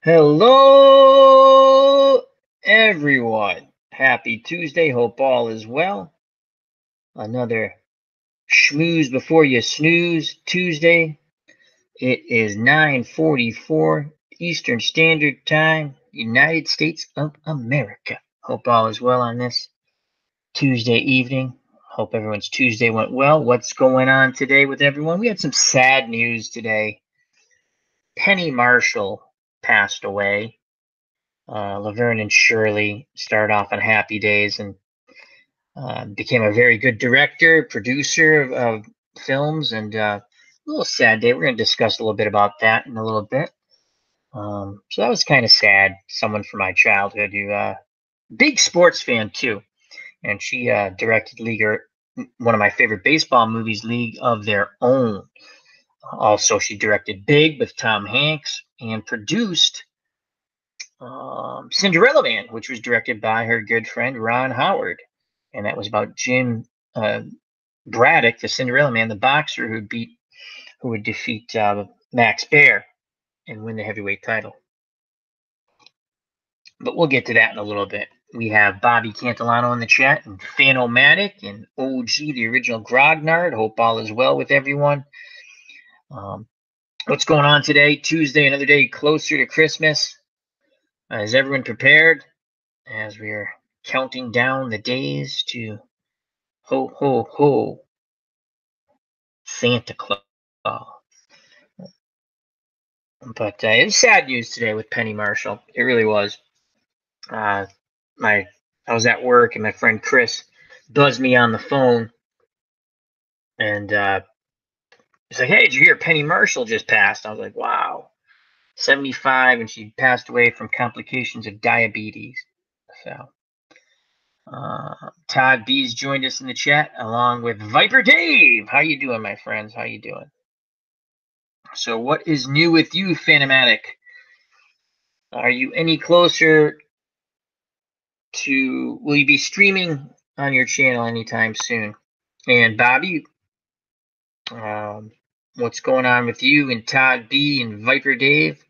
Hello, everyone. Happy Tuesday. Hope all is well. Another schmooze before you snooze Tuesday. It is 9:44 Eastern Standard Time, United States of America. Hope all is well on this Tuesday evening. Hope everyone's Tuesday went well. What's going on today with everyone? We had some sad news today. Penny Marshall passed away. Laverne and Shirley started off on Happy Days and became a very good director, producer of films, and a little sad day. We're going to discuss a little bit about that in a little bit. So that was kind of sad. Someone from my childhood who, big sports fan too, and she directed one of my favorite baseball movies, League of Their Own. Also, she directed Big with Tom Hanks and produced Cinderella Man, which was directed by her good friend Ron Howard, and that was about Jim Braddock, the Cinderella Man, the boxer who would defeat Max Baer and win the heavyweight title. But we'll get to that in a little bit. We have Bobby Cantillano in the chat, and Fanomatic, and OG, the original Grognard. Hope all is well with everyone. What's going on today? Tuesday, another day closer to Christmas. Is everyone prepared as we are counting down the days to ho, ho, ho, Santa Claus? But it was sad news today with Penny Marshall. It really was. I was at work and my friend Chris buzzed me on the phone, and he's like, "Hey, did you hear Penny Marshall just passed?" I was like, "Wow, 75, and she passed away from complications of diabetes." So Todd B's joined us in the chat along with Viper Dave. How you doing, my friends? How you doing? So what is new with you, Phanomatic? Are you any closer to, will you be streaming on your channel anytime soon? And Bobby, what's going on with you and Todd B and Viper Dave?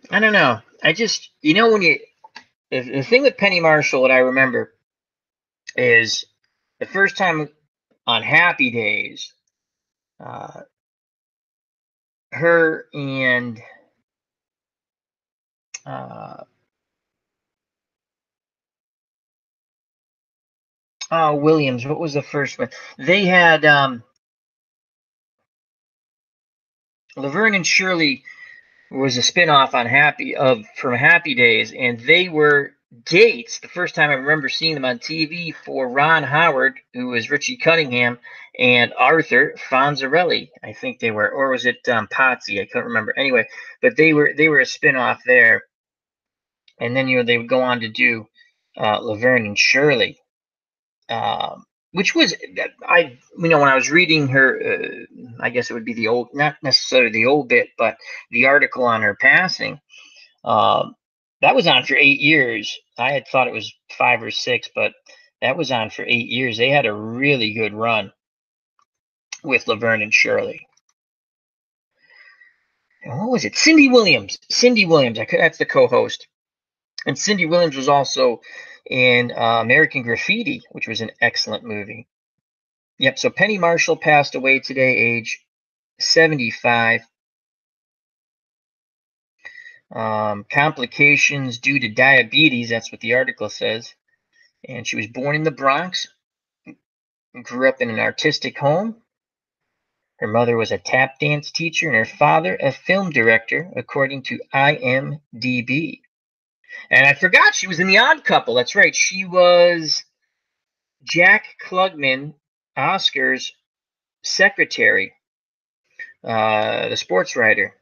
I don't know. I just, when the thing with Penny Marshall that I remember is the first time on Happy Days, her and Williams, what was the first one? They had Laverne and Shirley was a spinoff on from Happy Days, and they were dates. The first time I remember seeing them on TV for Ron Howard, who was Richie Cunningham, and Arthur Fonzarelli. I think they were, or was it Potsy? I couldn't remember. Anyway, but they were a spinoff there, and then they would go on to do Laverne and Shirley. Which was, when I was reading her, I guess it would be the old, not necessarily the old bit, but the article on her passing. That was on for 8 years. I had thought it was 5 or 6, but that was on for 8 years. They had a really good run with Laverne and Shirley. And what was it? Cindy Williams. That's the co-host. And Cindy Williams was also in American Graffiti, which was an excellent movie. Yep, so Penny Marshall passed away today, age 75. Complications due to diabetes, that's what the article says. And she was born in the Bronx, grew up in an artistic home. Her mother was a tap dance teacher and her father a film director, according to IMDb. And I forgot she was in The Odd Couple. That's right. She was Jack Klugman, Oscar's secretary, the sports writer.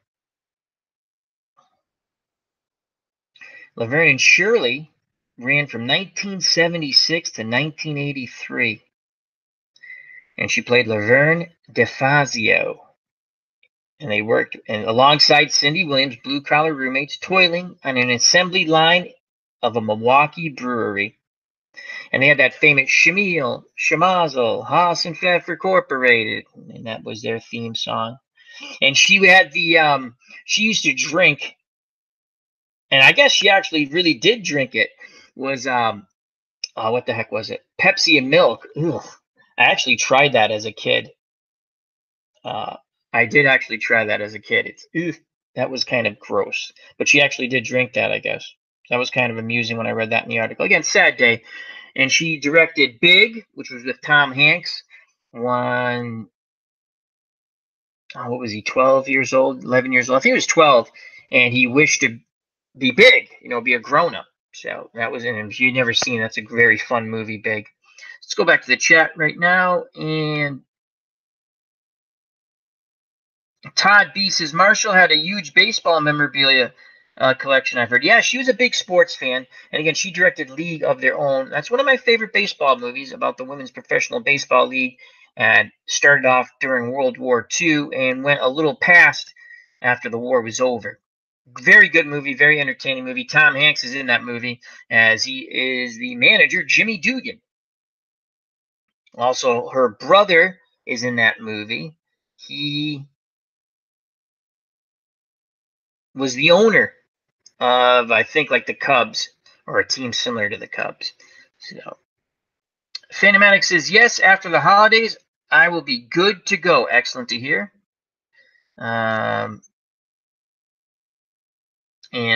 Laverne and Shirley ran from 1976 to 1983. And she played Laverne DeFazio. And they worked alongside Cindy Williams, blue-collar roommates, toiling on an assembly line of a Milwaukee brewery. And they had that famous Shamil, Shmazel, Haas and Pfeffer Incorporated, and that was their theme song. And she had she used to drink, and I guess she actually really did drink it. Was what the heck was it? Pepsi and milk. Ugh. I actually tried that as a kid. Uh, I did actually try that as a kid. That was kind of gross, but she actually did drink that, I guess. That was kind of amusing when I read that in the article. Again, sad day. And she directed Big, which was with Tom Hanks. One, what was he, 12 years old, 11 years old? I think he was 12, and he wished to be big, be a grown up. So that was in him. If you've never seen, that's a very fun movie, Big. Let's go back to the chat right now. And Todd B says Marshall had a huge baseball memorabilia collection, I've heard. Yeah, she was a big sports fan. And again, she directed League of Their Own. That's one of my favorite baseball movies about the Women's Professional Baseball League. And started off during World War II and went a little past after the war was over. Very good movie, very entertaining movie. Tom Hanks is in that movie as he is the manager, Jimmy Dugan. Also, her brother is in that movie. He was the owner of, I think, like the Cubs, or a team similar to the Cubs. So, Phantomatic says, yes, after the holidays, I will be good to go. Excellent to hear. And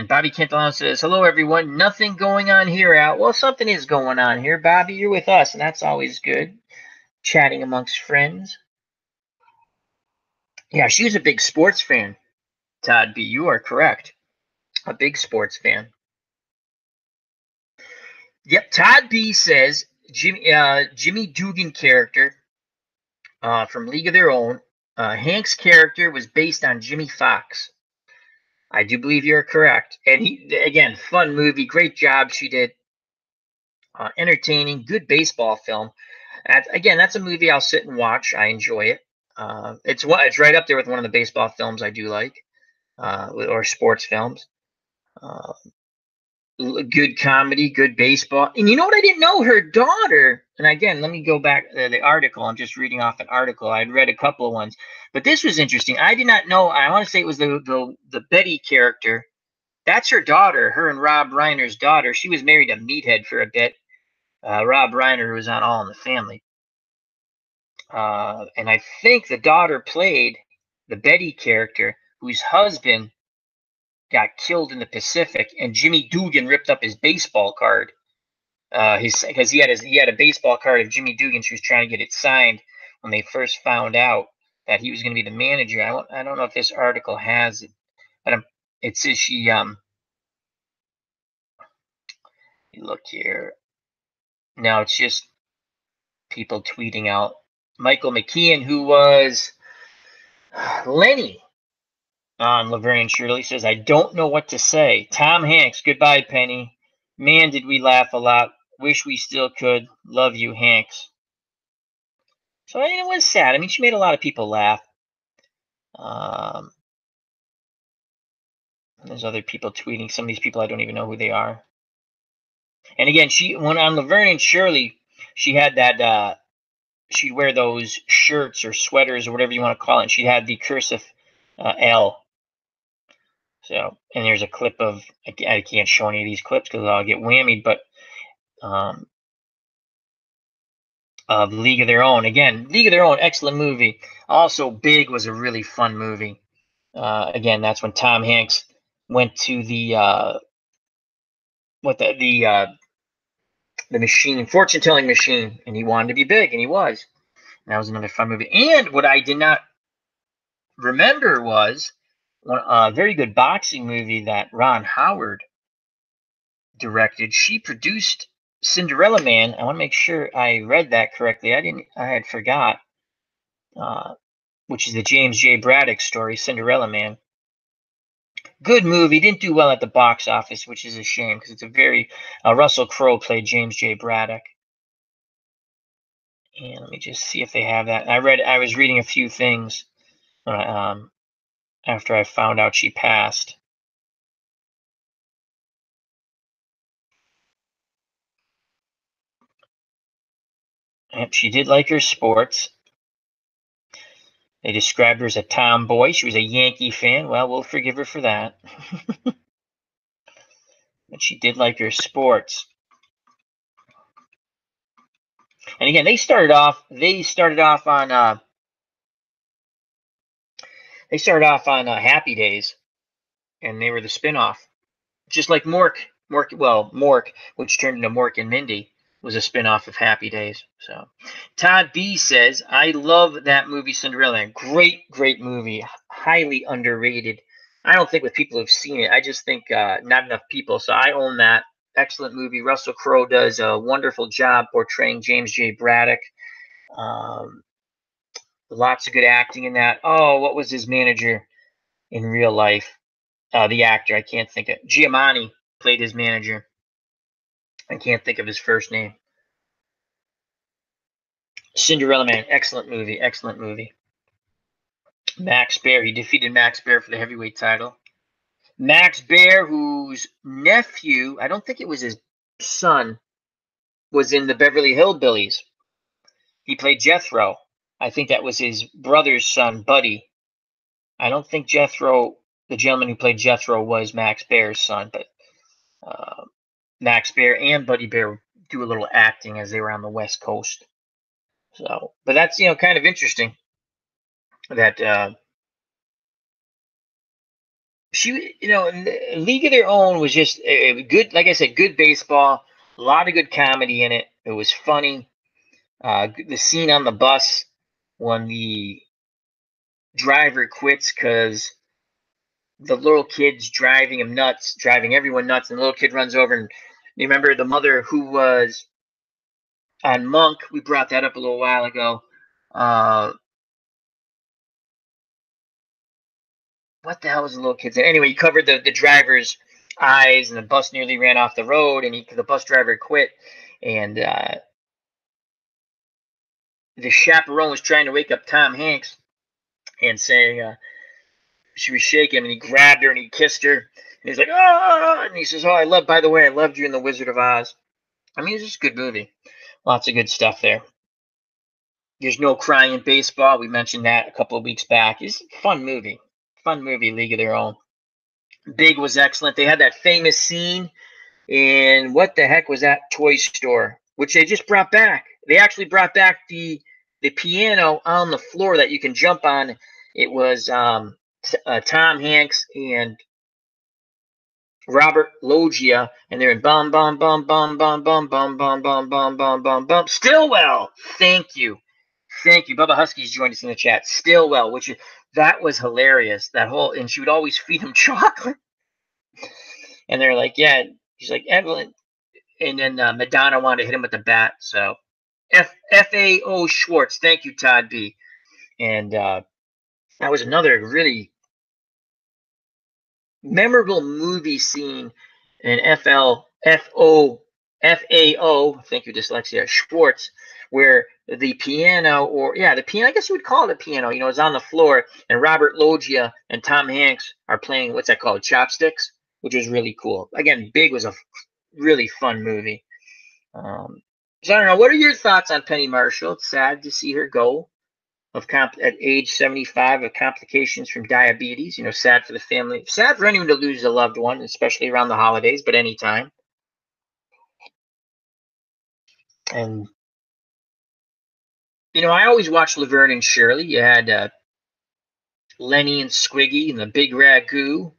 Bobby Cantalano says, hello, everyone. Nothing going on here, Al. Well, something is going on here. Bobby, you're with us, and that's always good. Chatting amongst friends. Yeah, she was a big sports fan, Todd B. You are correct. A big sports fan. Yep, Todd B says Jimmy Dugan character from League of Their Own. Hank's character was based on Jimmy Fox. I do believe you're correct. And again, fun movie. Great job she did. Entertaining, good baseball film. Again, that's a movie I'll sit and watch. I enjoy it. It's right up there with one of the baseball films I do like, or sports films. Good comedy, good baseball. And you know what I didn't know? Her daughter, and again, let me go back to the article. I'm just reading off an article. I'd read a couple of ones, but this was interesting. I did not know. I want to say it was the Betty character. That's her daughter, her and Rob Reiner's daughter. She was married to Meathead for a bit. Rob Reiner, who was on All in the Family. And I think the daughter played the Betty character, whose husband got killed in the Pacific, and Jimmy Dugan ripped up his baseball card. Because he had a baseball card of Jimmy Dugan. She was trying to get it signed when they first found out that he was going to be the manager. I don't know if this article has it, but it says she look here. No, it's just people tweeting out. Michael McKeon, who was Lenny on Laverne and Shirley, says, I don't know what to say. Tom Hanks, goodbye, Penny. Man, did we laugh a lot. Wish we still could. Love you, Hanks. So it was sad. I mean, she made a lot of people laugh. There's other people tweeting. Some of these people I don't even know who they are. And again, when on Laverne and Shirley, she had that. She'd wear those shirts or sweaters or whatever you want to call it. And she had the cursive L. So, and there's a clip of. I can't show any of these clips because I'll get whammied. But of League of Their Own. Again, League of Their Own, excellent movie. Also, Big was a really fun movie. Again, that's when Tom Hanks went to the machine, fortune telling machine, and he wanted to be big, and he was. And that was another fun movie. And what I did not remember was a very good boxing movie that Ron Howard directed. She produced Cinderella Man. I want to make sure I read that correctly. I had forgot. Which is the James J. Braddock story, Cinderella Man. Good movie. Didn't do well at the box office, which is a shame because it's a very. Russell Crowe played James J. Braddock. And let me just see if they have that. I was reading a few things after I found out she passed. Yep, she did like her sports. They described her as a tomboy. She was a Yankee fan. Well, we'll forgive her for that. But she did like her sports. And again, they started off on Happy Days, and they were the spinoff. Just like Mork, which turned into Mork and Mindy, was a spinoff of Happy Days. So, Todd B says, I love that movie, Cinderella. Great, great movie. Highly underrated. I don't think with people who've seen it. I just think not enough people. So I own that. Excellent movie. Russell Crowe does a wonderful job portraying James J. Braddock. Um, Lots of good acting in that. Oh, what was his manager in real life? The actor, I can't think of. Giamatti played his manager. I can't think of his first name. Cinderella Man, excellent movie, excellent movie. Max Baer, he defeated Max Baer for the heavyweight title. Max Baer, whose nephew, I don't think it was his son, was in the Beverly Hillbillies. He played Jethro. I think that was his brother's son, Buddy. I don't think Jethro, the gentleman who played Jethro, was Max Baer's son, but Max Baer and Buddy Baer do a little acting as they were on the West Coast. So, but that's kind of interesting that she, League of Their Own was just good. Like I said, good baseball, a lot of good comedy in it. It was funny. The scene on the bus when the driver quits because the little kid's driving him nuts, driving everyone nuts, and the little kid runs over. And you remember the mother who was on Monk? We brought that up a little while ago. What the hell was the little kid's name? Anyway, he covered the driver's eyes, and the bus nearly ran off the road, and the bus driver quit. And the chaperone was trying to wake up Tom Hanks and saying she was shaking him, and he grabbed her and he kissed her. And he's like, oh, and he says, oh, by the way, I loved you in The Wizard of Oz. I mean, it's just a good movie. Lots of good stuff there. There's no crying in baseball. We mentioned that a couple of weeks back. It's a fun movie. Fun movie, League of Their Own. Big was excellent. They had that famous scene in what the heck was that Toy Store, which they just brought back. They actually brought back the piano on the floor that you can jump on. It was Tom Hanks and Robert Loggia, and they're in bum bum bum bum bum bum bum bum bum bum bum bum bum. Stillwell, thank you. Bubba Husky's joined us in the chat. Stillwell, that was hilarious. That whole, and she would always feed him chocolate. And they're like, yeah. She's like, Evelyn. And then Madonna wanted to hit him with the bat. So F.A.O. Schwartz. Thank you, Todd B. And that was another really memorable movie scene in F.A.O. Thank you, dyslexia, Schwartz, where the piano, I guess you would call it a piano, is on the floor, and Robert Loggia and Tom Hanks are playing, what's that called, chopsticks, which was really cool. Again, Big was a really fun movie. So I don't know, what are your thoughts on Penny Marshall? It's sad to see her go at age 75 of complications from diabetes. Sad for the family, sad for anyone to lose a loved one, especially around the holidays, but anytime. And I always watched Laverne and Shirley. You had Lenny and Squiggy and the Big Ragu,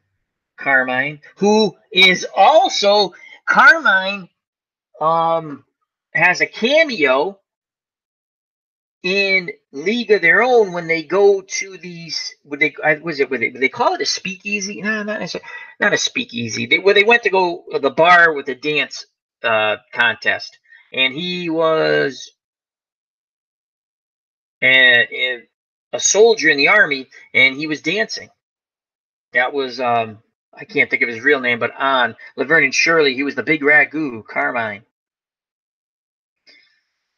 Carmine, who is also Carmine. Has a cameo in League of Their Own when they go to these. Would they call it a speakeasy? No, not necessarily. Not a speakeasy. Where they went to go to the bar with the dance contest, and he was a soldier in the army, and he was dancing. That was I can't think of his real name, but on Laverne and Shirley, he was the Big Ragu, Carmine.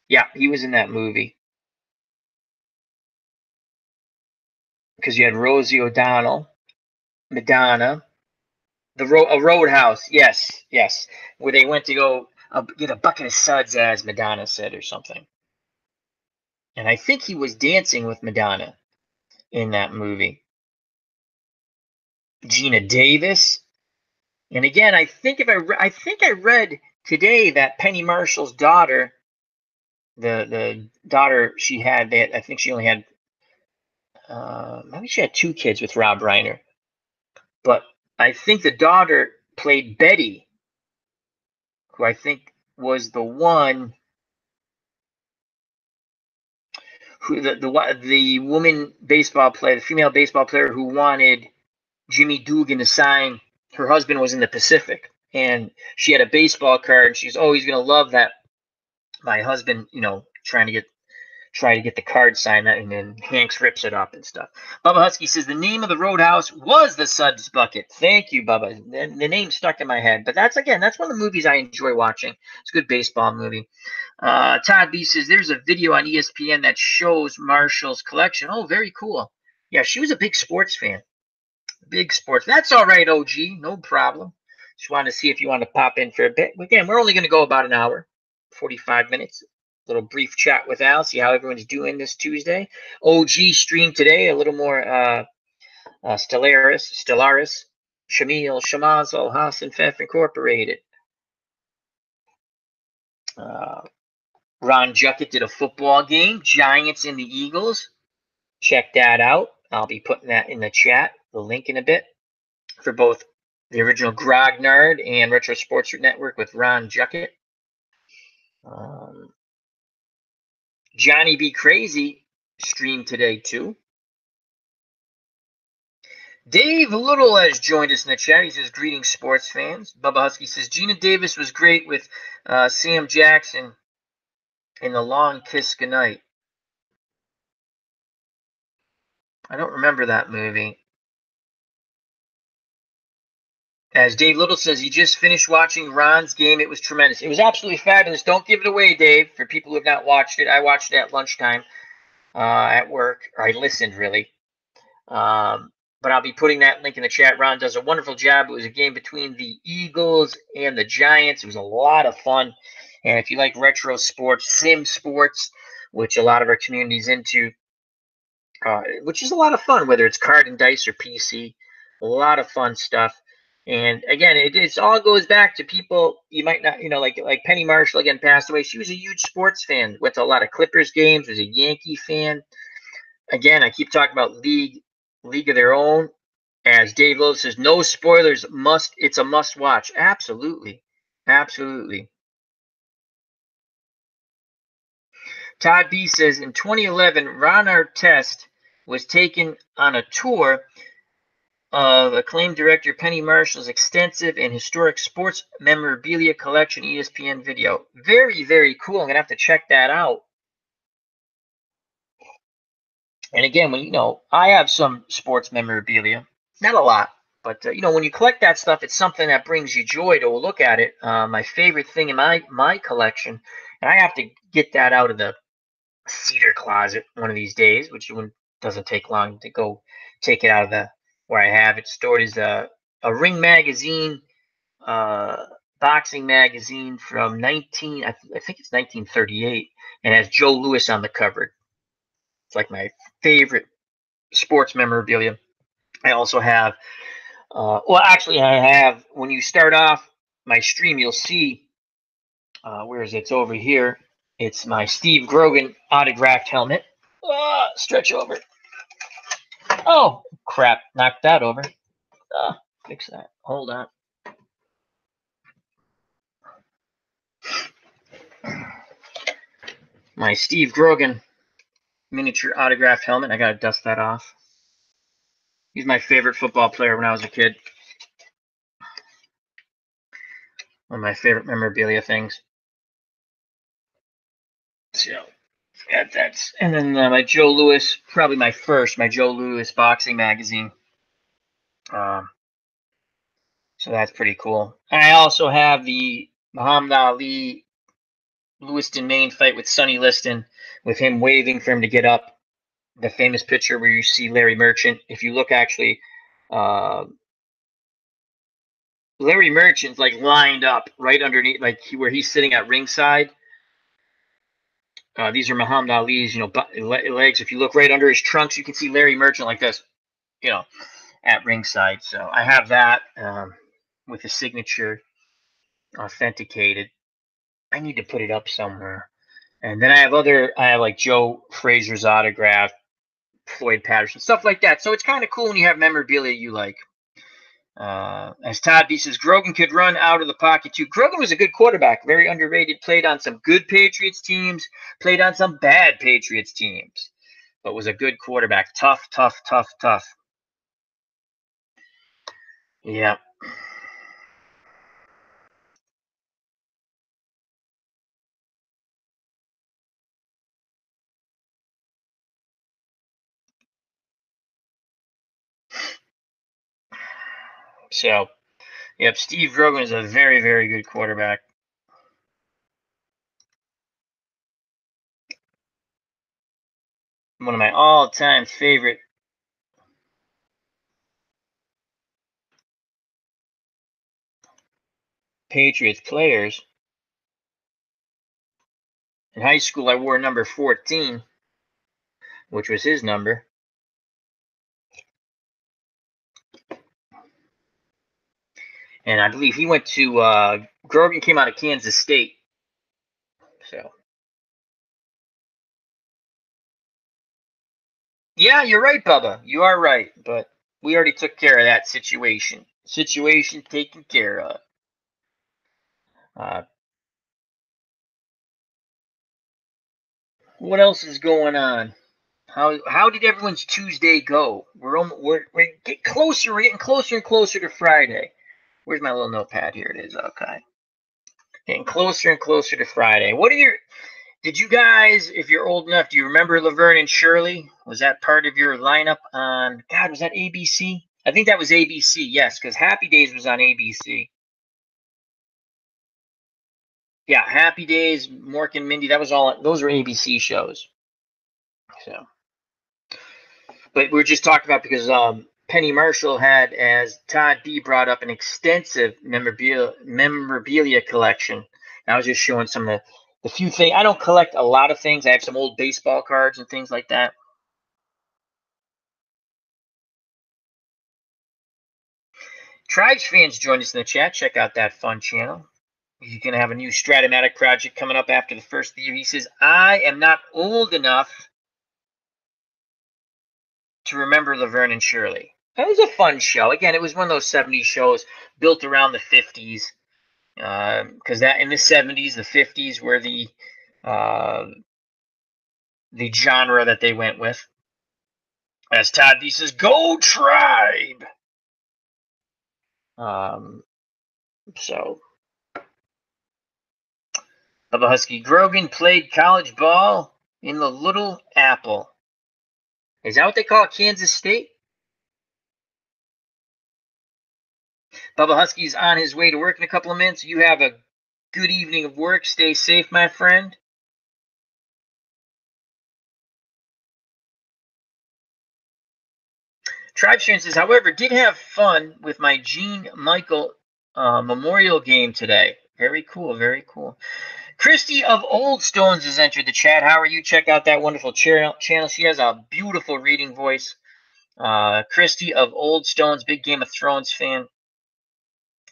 Yeah, he was in that movie. Because you had Rosie O'Donnell, Madonna, a Roadhouse, yes, where they went to go get a bucket of suds, as Madonna said, or something. And I think he was dancing with Madonna in that movie. Gina Davis. And again, I think I read today that Penny Marshall's daughter, the daughter she had, I think she only had maybe she had 2 kids with Rob Reiner, but I think the daughter played Betty, who I think was the one who the woman baseball player, the female baseball player who wanted Jimmy Dugan to sign. Her husband was in the Pacific, and she had a baseball card. And she's always going to love that my husband, try to get the card signed, and then Hanks rips it up and stuff. Bubba Husky says the name of the roadhouse was the Suds Bucket. Thank you, Bubba. The name stuck in my head, but that's one of the movies I enjoy watching. It's a good baseball movie. Todd B says there's a video on ESPN that shows Marshall's collection. Oh, very cool. Yeah, she was a big sports fan. Big sports. That's all right, OG. No problem. Just wanted to see if you want to pop in for a bit. Again, we're only going to go about an hour, 45 minutes. Little brief chat with Al, see how everyone's doing this Tuesday. OG stream today, a little more Stellaris, Shamil, Shamazel, Haas and Pfeff Incorporated. Ron Juckett did a football game, Giants and the Eagles. Check that out. I'll be putting that in the chat, the link in a bit, for both the original Grognard and Retro Sports Network with Ron Juckett. Johnny B. Crazy streamed today too. Dave Little has joined us in the chat. He says, greetings, sports fans. Bubba Husky says, Gina Davis was great with Sam Jackson in The Long Kiss Goodnight. I don't remember that movie. As Dave Little says, he just finished watching Ron's game. It was tremendous. It was absolutely fabulous. Don't give it away, Dave, for people who have not watched it. I watched it at lunchtime at work, or I listened, really. But I'll be putting that link in the chat. Ron does a wonderful job. It was a game between the Eagles and the Giants. It was a lot of fun. And if you like retro sports, sim sports, which a lot of our community's into, which is a lot of fun, whether it's card and dice or PC, a lot of fun stuff. And again, it all goes back to people you might not, like Penny Marshall, again, passed away. She was a huge sports fan, went to a lot of Clippers games, was a Yankee fan. Again, I keep talking about League of Their Own. As Dave Lowe says, no spoilers, it's a must watch. Absolutely. Absolutely. Todd B says, in 2011, Ron Artest was taken on a tour of acclaimed director Penny Marshall's extensive and historic sports memorabilia collection ESPN video. Very, very cool. I'm going to have to check that out. And again, I have some sports memorabilia, not a lot, but when you collect that stuff, it's something that brings you joy to look at it. My favorite thing in my collection, and I have to get that out of the cedar closet one of these days, which doesn't take long to go take it out of where I have it stored, is a Ring magazine, boxing magazine from I think it's 1938, and has Joe Louis on the cover. It's like my favorite sports memorabilia. I also have, I have, when you start off my stream, you'll see, where is it? It's over here. It's my Steve Grogan autographed helmet. Stretch over. Oh, crap. Knocked that over. Fix that. Hold on. My Steve Grogan miniature autographed helmet. I got to dust that off. He's my favorite football player when I was a kid. One of my favorite memorabilia things. So, that's, and then my Joe Louis, probably my Joe Louis boxing magazine. So that's pretty cool. I also have the Muhammad Ali Lewiston, Maine fight with Sonny Liston, with him waving for him to get up. The famous picture where you see Larry Merchant. If you look, actually, Larry Merchant's like lined up right underneath, like where he's sitting at ringside. These are Muhammad Ali's, legs. If you look right under his trunks, you can see Larry Merchant like this, at ringside. So I have that with a signature authenticated. I need to put it up somewhere. And then I have like Joe Frazier's autograph, Floyd Patterson, stuff like that. So it's kind of cool when you have memorabilia you like. As Todd B says, Grogan could run out of the pocket too. Grogan was a good quarterback, very underrated, played on some good Patriots teams, played on some bad Patriots teams, but was a good quarterback. Tough, tough, tough, tough. Yeah. So, yep, Steve Grogan is a very, very good quarterback. One of my all-time favorite Patriots players. In high school, I wore number 14, which was his number. And I believe he went to Grogan came out of Kansas State. So, yeah, you're right, Bubba. You are right, but we already took care of that situation. Situation taken care of. Uh, what else is going on? How did everyone's Tuesday go? We're getting closer. We're getting closer and closer to Friday. Where's my little notepad? Here it is. Okay, getting closer and closer to Friday. Did you guys, if you're old enough, do you remember Laverne and Shirley? Was that part of your lineup on, God, was that ABC? I think that was ABC, yes, because Happy Days was on ABC. Yeah, Happy Days, Mork and Mindy, those were ABC shows. So, but we were just talking about because Penny Marshall had, as Todd B brought up, an extensive memorabilia collection. And I was just showing some of the few things. I don't collect a lot of things. I have some old baseball cards and things like that. Tribes fans join us in the chat. Check out that fun channel. He's going to have a new Stratomatic project coming up after the first of the year. He says, I am not old enough to remember Laverne and Shirley. That was a fun show. Again, it was one of those 70s shows built around the 50s. Because that in the 70s, the 50s were the genre that they went with. As Todd D says, go Tribe! So, Bubba Husky Grogan played college ball in the Little Apple. Is that what they call it, Kansas State? Bubba Husky's on his way to work in a couple of minutes. You have a good evening of work. Stay safe, my friend. Tribe Sharon says, however, did have fun with my Gene Michael memorial game today. Very cool, very cool. Christy of Old Stones has entered the chat. How are you? Check out that wonderful channel. She has a beautiful reading voice. Christy of Old Stones, big Game of Thrones fan.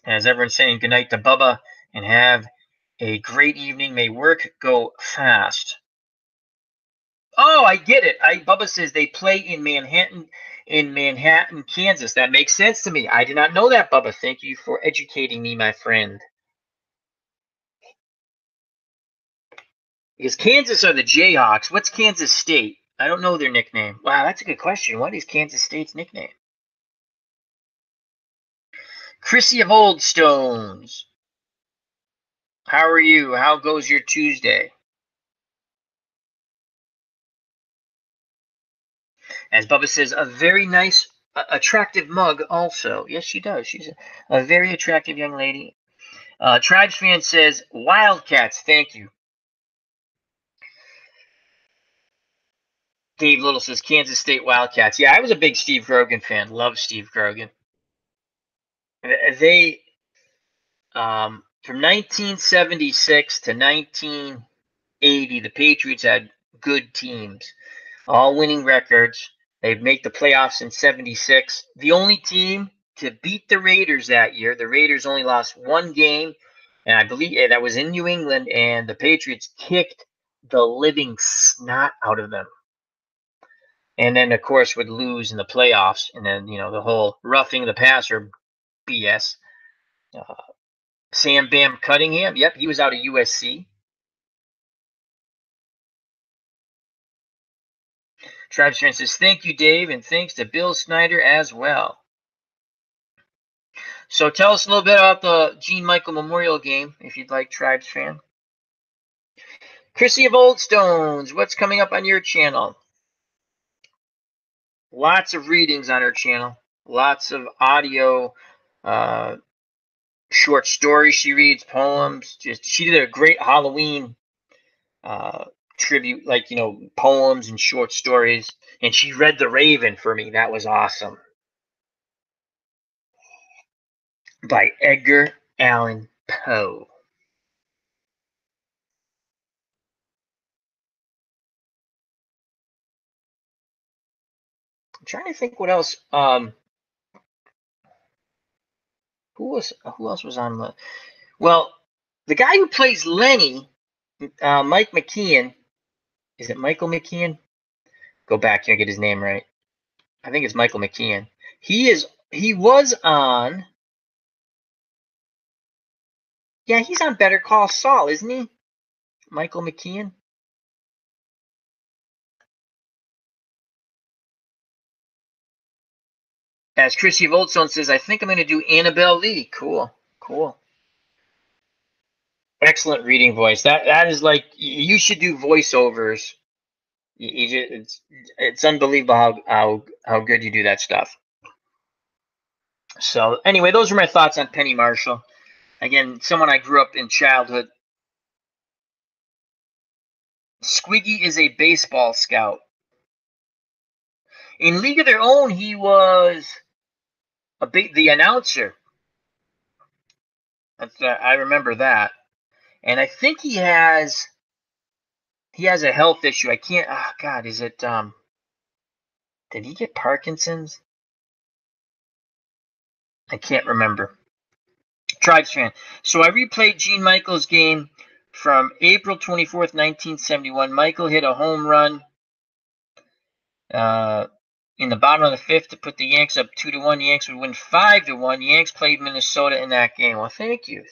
As everyone's saying goodnight to Bubba and have a great evening. May work go fast. Oh, I get it. Bubba says they play in Manhattan, Kansas. That makes sense to me. I did not know that, Bubba. Thank you for educating me, my friend. Because Kansas are the Jayhawks. What's Kansas State? I don't know their nickname. Wow, that's a good question. What is Kansas State's nickname? Chrissy of Old Stones. How are you? How goes your Tuesday? As Bubba says, a very nice, attractive mug also. Yes, she does. She's a very attractive young lady. Tribes fan says, Wildcats, thank you. Dave Little says, Kansas State Wildcats. Yeah, I was a big Steve Grogan fan. Love Steve Grogan. From 1976 to 80. The Patriots had good teams, all winning records. They'd make the playoffs in 76. The only team to beat the Raiders that year, the Raiders only lost one game, and I believe that was in New England, and the Patriots kicked the living snot out of them. And then, of course, would lose in the playoffs, and then, the whole roughing the passer BS. Sam Bam Cunningham, yep, he was out of USC. TribesFan says, thank you, Dave, and thanks to Bill Snyder as well. So tell us a little bit about the Gene Michael Memorial Game, if you'd like, TribesFan. Chrissy of Old Stones, what's coming up on your channel? Lots of readings on her channel. Lots of audio, short stories she reads, poems. She did a great Halloween tribute, like, poems and short stories. And she read The Raven for me. That was awesome. By Edgar Allan Poe. I'm trying to think what else. Who else was on the? Well, the guy who plays Lenny, Mike McKeon. Is it Michael McKeon? Go back here and get his name right. I think it's Michael McKeon. He was on. Yeah, he's on Better Call Saul, isn't he? Michael McKeon. As Chrissy Voltstone says, I think I'm going to do Annabelle Lee. Cool. Excellent reading voice. That is like, you should do voiceovers. It's unbelievable how good you do that stuff. So anyway, those are my thoughts on Penny Marshall. Again, someone I grew up in childhood. Squiggy is a baseball scout. In League of Their Own, he was the announcer. I remember that. And I think he has a health issue. I can't. Oh God, is it? Did he get Parkinson's? I can't remember. TribesFan. So I replayed Gene Michael's game from April 24th, 1971. Michael hit a home run in the bottom of the fifth to put the Yanks up 2-1. Yanks would win 5-1. Yanks played Minnesota in that game. Well, thank you.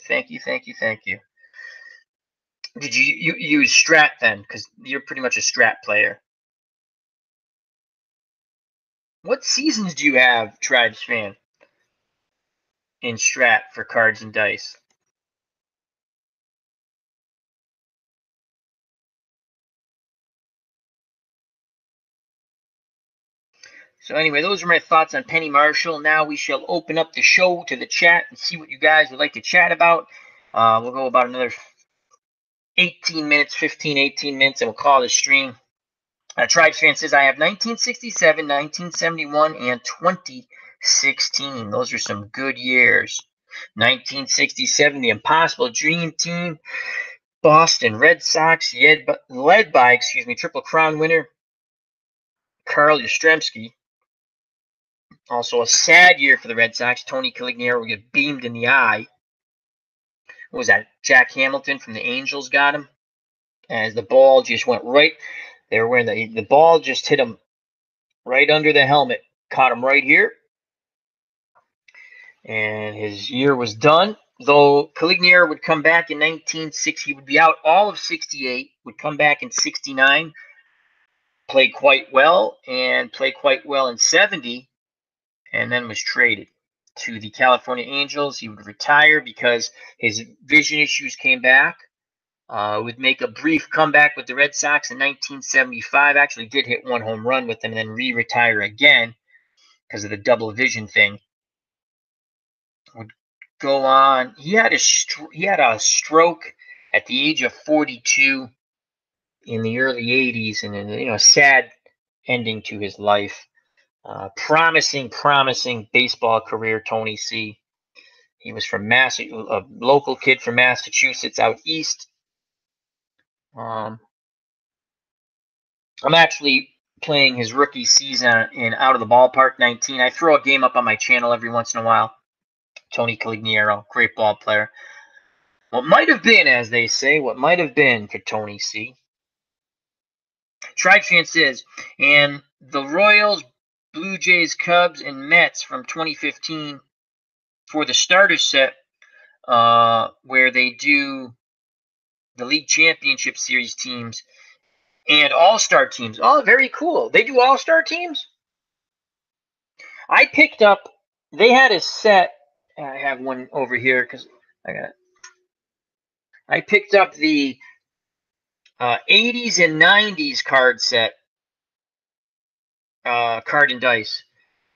Did you use Strat then? Because you're pretty much a Strat player. What seasons do you have, TribesFan, in Strat for cards and dice? So anyway, those are my thoughts on Penny Marshall. Now we shall open up the show to the chat and see what you guys would like to chat about. We'll go about another 18 minutes, 18 minutes, and we'll call the stream. TribesFan says, I have 1967, 1971, and 2016. Those are some good years. 1967, the Impossible Dream Team, Boston Red Sox, led by, Triple Crown winner Carl Yastrzemski. Also a sad year for the Red Sox. Tony Caligiero would get beamed in the eye. What was that? Jack Hamilton from the Angels got him. As the ball just went right. They were wearing the ball just hit him right under the helmet. Caught him right here. And his year was done. Though Caligiero would come back in 1960. He would be out all of 68. Would come back in 69. Played quite well. And played quite well in 70. And then was traded to the California Angels. He would retire because his vision issues came back. Would make a brief comeback with the Red Sox in 1975. Actually did hit one home run with them and then retire again because of the double vision thing. Would go on. He had a stroke at the age of 42 in the early 80s, and a sad ending to his life. Promising baseball career, Tony C. He was from a local kid from Massachusetts out east. I'm actually playing his rookie season in Out of the Ballpark 19. I throw a game up on my channel every once in a while. Tony Calignero, great ball player. What might have been, as they say, what might have been for Tony C. Try chance is, and the Royals, Blue Jays, Cubs, and Mets from 2015 for the starter set, where they do the League Championship Series teams and All-Star teams. Oh, very cool. They do All-Star teams? I picked up, they had a set. I have one over here because I got it. I picked up the 80s and 90s card set, card and dice,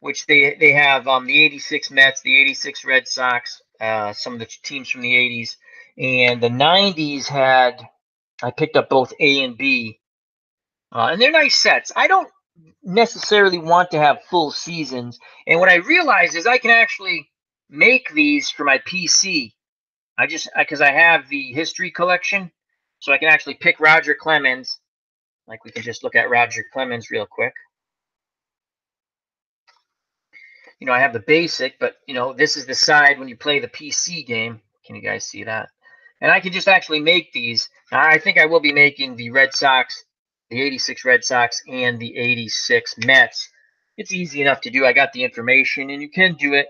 which they have the 86 Mets, the 86 Red Sox, some of the teams from the 80s. And the 90s had, I picked up both A and B. And they're nice sets. I don't necessarily want to have full seasons. And what I realized is I can actually make these for my PC. Because I have the history collection, so I can actually pick Roger Clemens. Like, we can just look at Roger Clemens real quick. I have the basic, but, this is the side when you play the PC game. Can you guys see that? And I can just actually make these. I think I will be making the Red Sox, the 86 Red Sox, and the 86 Mets. It's easy enough to do. I got the information, and you can do it.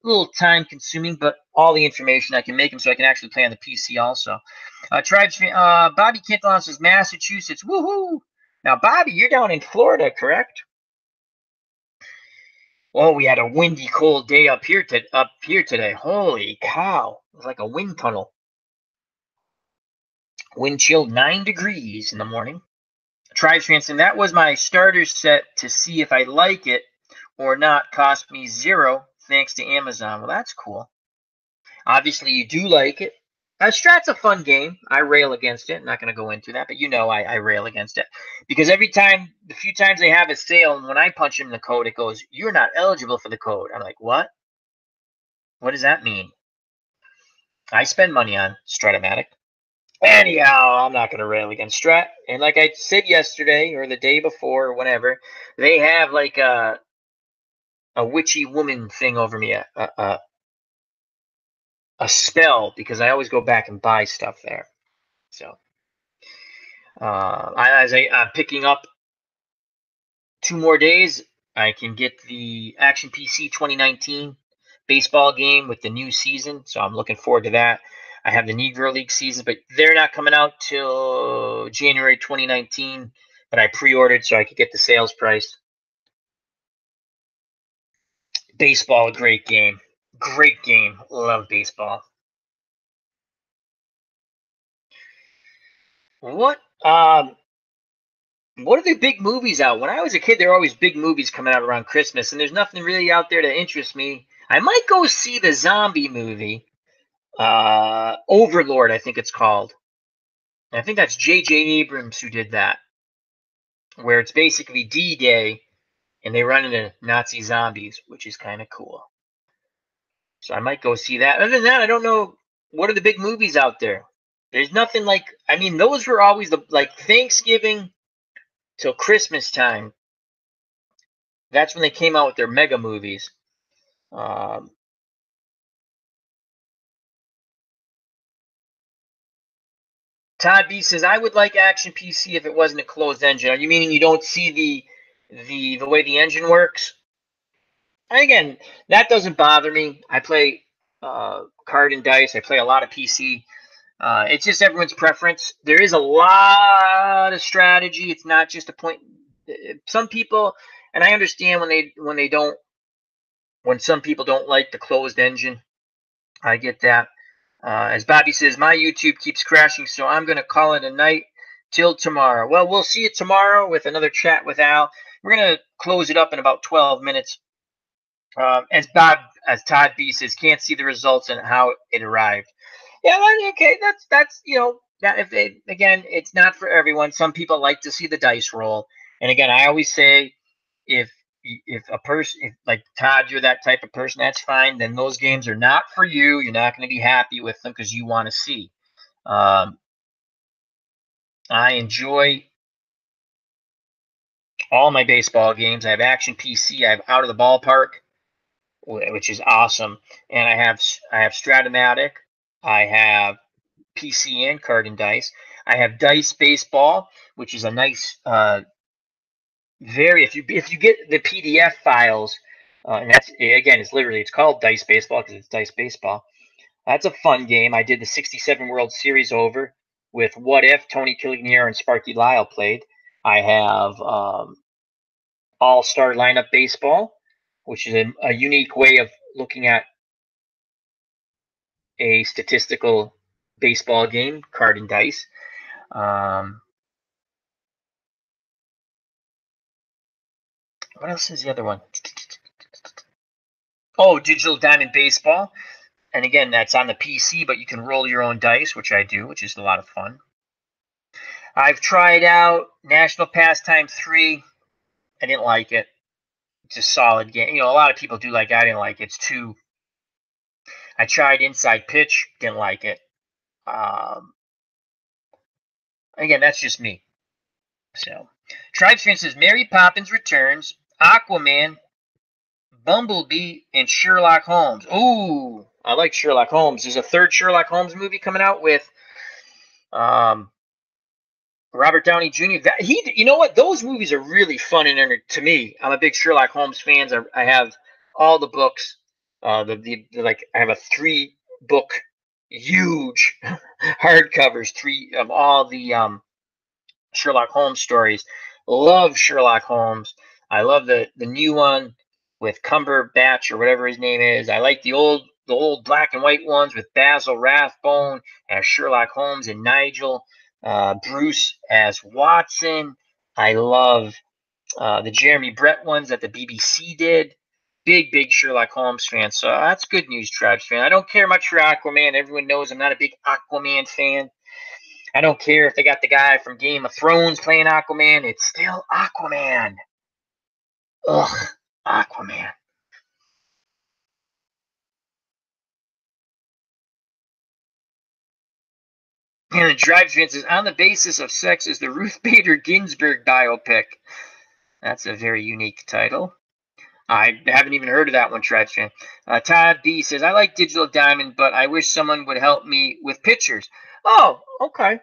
A little time consuming, but all the information, I can make them so I can actually play on the PC also. Bobby Cantalon says Massachusetts. Woohoo! Now, Bobby, you're down in Florida, correct? Oh, we had a windy, cold day up here today. Holy cow! It was like a wind tunnel. Wind chill 9 degrees in the morning. Tri-Trans, and that was my starter set to see if I like it or not. Cost me 0 thanks to Amazon. Well, that's cool. Obviously, you do like it. Strat's a fun game. I rail against it. I'm not going to go into that, but I rail against it. Because the few times they have a sale, and when I punch in the code, it goes, "You're not eligible for the code." I'm like, what? What does that mean? I spend money on Stratomatic. Anyhow, I'm not going to rail against Strat. And like I said yesterday or the day before or whenever, they have like a witchy woman thing over me, a spell, because I always go back and buy stuff there. So I'm picking up 2 more days, I can get the Action PC 2019 baseball game with the new season. So I'm looking forward to that. I have the Negro League season, but they're not coming out till January 2019. But I pre-ordered so I could get the sales price. Baseball, a great game. Great game. Love baseball. What are the big movies out? When I was a kid, there were always big movies coming out around Christmas, and there's nothing really out there to interest me. I might go see the zombie movie, Overlord, I think it's called. And I think that's J.J. Abrams who did that, where it's basically D-Day, and they run into Nazi zombies, which is kind of cool. So I might go see that. Other than that, I don't know. What are the big movies out there? There's nothing like, those were always like Thanksgiving till Christmas time. That's when they came out with their mega movies. Todd B says, I would like Action PC if it wasn't a closed engine. Are you meaning you don't see the way the engine works? Again, that doesn't bother me. I play card and dice. I play a lot of PC. It's just everyone's preference. There is a lot of strategy. It's not just a point. Some people, and I understand when some people don't like the closed engine. I get that. As Bobby says, my YouTube keeps crashing, so I'm going to call it a night till tomorrow. Well, we'll see you tomorrow with another chat with Al. We're going to close it up in about 12 minutes. As Todd B says, can't see the results and how it arrived. Yeah, okay, that's again, it's not for everyone. Some people like to see the dice roll, and again, I always say, if a person, like Todd, you're that type of person, that's fine. Then those games are not for you. You're not going to be happy with them because you want to see. I enjoy all my baseball games. I have Action PC. I have Out of the Ballpark, which is awesome, and I have Stratomatic. I have PCN Card and Dice. I have Dice Baseball, which is a nice very if you get the PDF files, and that's again it's called Dice Baseball because it's Dice Baseball. That's a fun game. I did the '67 World Series over with What If Tony Killignere and Sparky Lyle played. I have All Star Lineup Baseball, which is a unique way of looking at a statistical baseball game, card and dice. What else is the other one? Oh, Digital Diamond Baseball. And again, that's on the PC, but you can roll your own dice, which I do, which is a lot of fun. I've tried out National Pastime 3. I didn't like it. It's a solid game. You know, a lot of people do like it. I didn't like it. It's too. I tried Inside Pitch. Didn't like it. Again, that's just me. So, Tribesman says Mary Poppins Returns, Aquaman, Bumblebee, and Sherlock Holmes. Ooh, I like Sherlock Holmes. There's a third Sherlock Holmes movie coming out with Robert Downey Jr. You know what? Those movies are really fun and to me. I'm a big Sherlock Holmes fan. I have all the books. I have a 3-book huge hardcovers, 3 of all the Sherlock Holmes stories. Love Sherlock Holmes. I love the new one with Cumberbatch or whatever his name is. I like the old black and white ones with Basil Rathbone as Sherlock Holmes and Nigel Bruce as Watson. I love the Jeremy Brett ones that the BBC did. Big Sherlock Holmes fan. So that's good news, Tribes fan. I don't care much for Aquaman. Everyone knows I'm not a big Aquaman fan. I don't care if they got the guy from Game of Thrones playing Aquaman. It's still Aquaman. Ugh, Aquaman. And the Drives Fans is On the Basis of Sex is the Ruth Bader Ginsburg biopic. That's a very unique title. I haven't even heard of that one, Drives Fan. Todd B says, I like Digital Diamond, but I wish someone would help me with pictures. Oh, okay.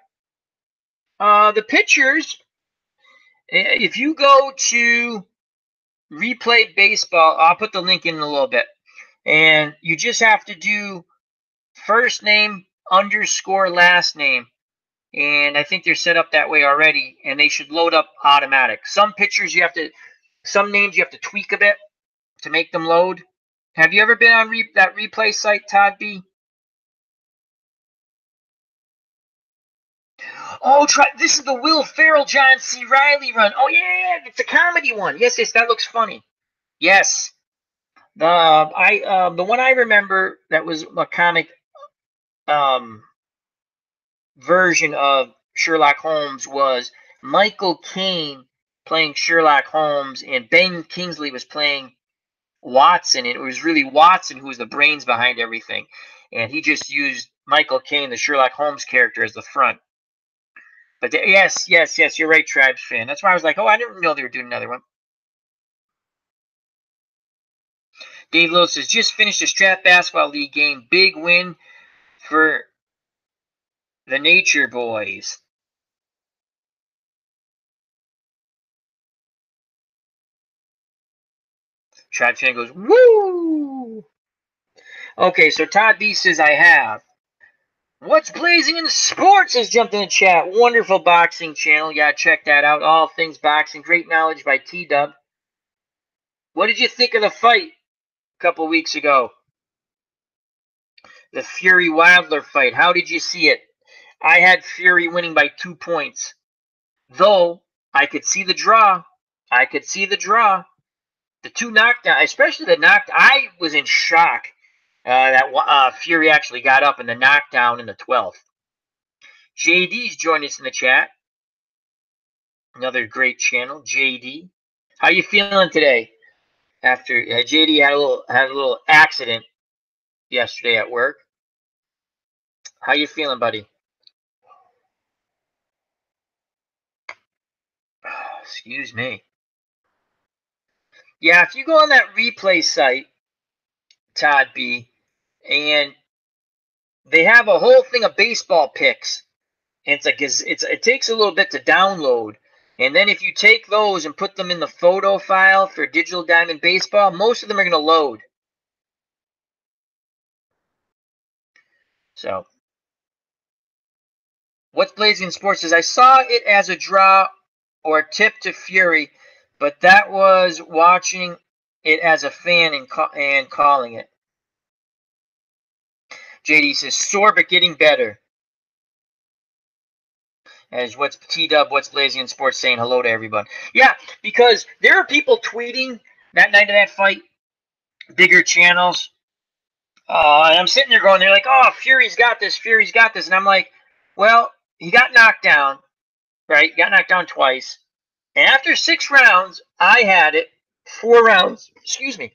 The pictures, if you go to Replay Baseball, I'll put the link in a little bit. And you just have to do first name underscore last name. And I think they're set up that way already, and they should load up automatic. Some names you have to tweak a bit to make them load. Have you ever been on that replay site, Todd B? Oh, this is the Will Ferrell, John C. Reilly run. Oh yeah, it's a comedy one. Yes, that looks funny. Yes, the one I remember that was a comic version of Sherlock Holmes was Michael Caine playing Sherlock Holmes, and Ben Kingsley was playing Watson, and it was really Watson who was the brains behind everything, and he just used Michael Caine, the Sherlock Holmes character, as the front. But yes, you're right, Tribes fan. That's why I was like, oh, I didn't know they were doing another one. Dave Lowe says, just finished a Strat Basketball League game. Big win for the Nature Boys. Tribes fan goes, woo! Okay, so Todd B says, I have. What's Blazing in Sports has jumped in the chat. Wonderful boxing channel. Yeah, check that out. All things boxing. Great knowledge by T-Dub. What did you think of the fight a couple weeks ago? The Fury Wilder fight. How did you see it? I had Fury winning by 2 points. Though, I could see the draw. The 2 knockdown, especially the knockdown. I was in shock that Fury actually got up in the knockdown in the 12th. JD's joined us in the chat. Another great channel, JD. How you feeling today? After JD had a little accident yesterday at work. How you feeling, buddy? Excuse me. Yeah, if you go on that replay site, Todd B, and they have a whole thing of baseball picks. And it's like it takes a little bit to download. And then if you take those and put them in the photo file for Digital Diamond Baseball, most of them are going to load. So, what's Blazing Sports says, I saw it as a draw or tip to Fury, but that was watching it as a fan and calling it. JD says, sore but getting better. As what's T-Dub, what's Blazing Sports saying hello to everybody. Yeah, because there are people tweeting that night of that fight, bigger channels. And I'm sitting there going, they're like, oh, Fury's got this, Fury's got this. And I'm like, well, he got knocked down, right? He got knocked down twice. And after 6 rounds, I had it 4 rounds. Excuse me.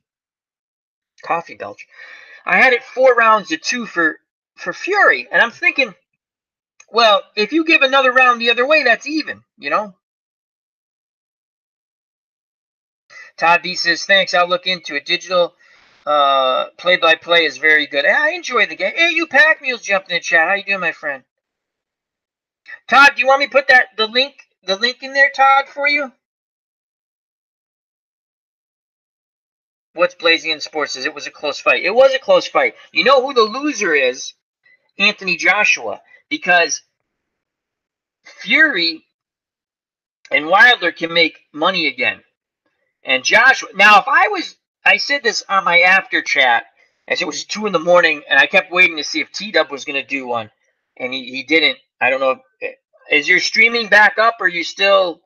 Coffee belch. I had it 4 rounds to 2 for Fury. And I'm thinking, well, if you give another round the other way, that's even, you know? Todd B says, thanks, I'll look into it. Digital play-by-play is very good. I enjoy the game. Hey, you Pack Mules jumped in the chat. How you doing, my friend? Todd, do you want me to put the link in there, Todd, for you? What's Blazing Sports says, it was a close fight. It was a close fight. You know who the loser is? Anthony Joshua. Because Fury and Wilder can make money again. And Joshua, now if I said this on my after chat, as it was 2 in the morning, and I kept waiting to see if T-Dub was going to do one, and he didn't. I don't know. Is your streaming back up, or are you still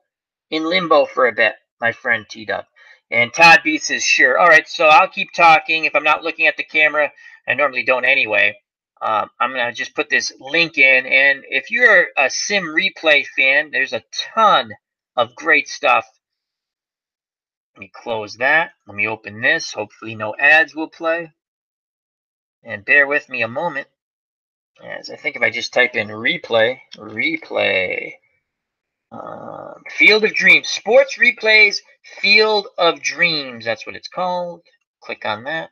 in limbo for a bit, my friend T-Dub? And Todd B says, sure. All right, so I'll keep talking. If I'm not looking at the camera, I normally don't anyway. I'm going to just put this link in, and if you're a sim replay fan, there's a ton of great stuff. Let me close that. Let me open this. Hopefully no ads will play. And bear with me a moment, as I think if I just type in replay, Field of Dreams, Sports Replays, Field of Dreams, that's what it's called. Click on that.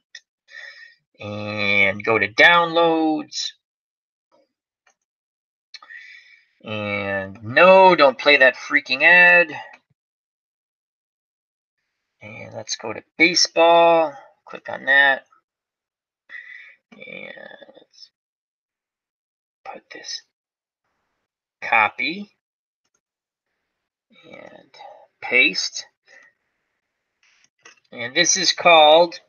And go to downloads. And no, don't play that freaking ad. And let's go to baseball. Click on that. And let's put this copy and paste. And this is called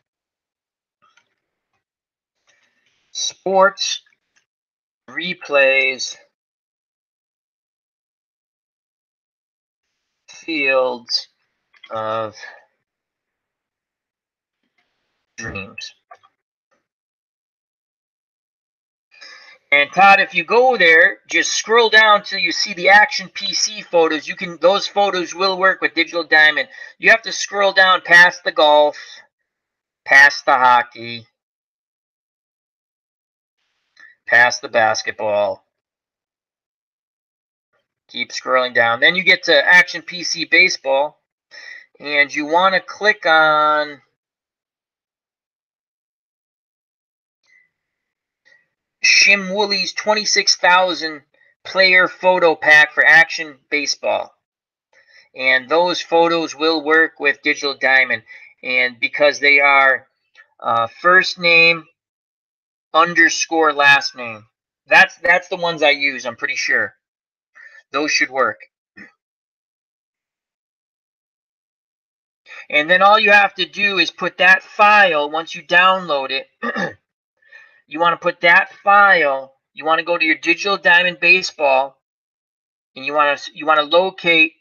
Sports Replays Fields of Dreams. And Todd, if you go there, just scroll down till you see the Action PC photos. Those photos will work with Digital Diamond. You have to scroll down past the golf, past the hockey, past the basketball. Keep scrolling down. Then you get to Action PC Baseball, and you want to click on Shmooze's 26,000 player photo pack for Action Baseball. And those photos will work with Digital Diamond. And because they are first name underscore last name. That's the ones I use, I'm pretty sure. Those should work. And then all you have to do is put that file, once you download it, you want to put that file, you want to go to your Digital Diamond Baseball, and you want to locate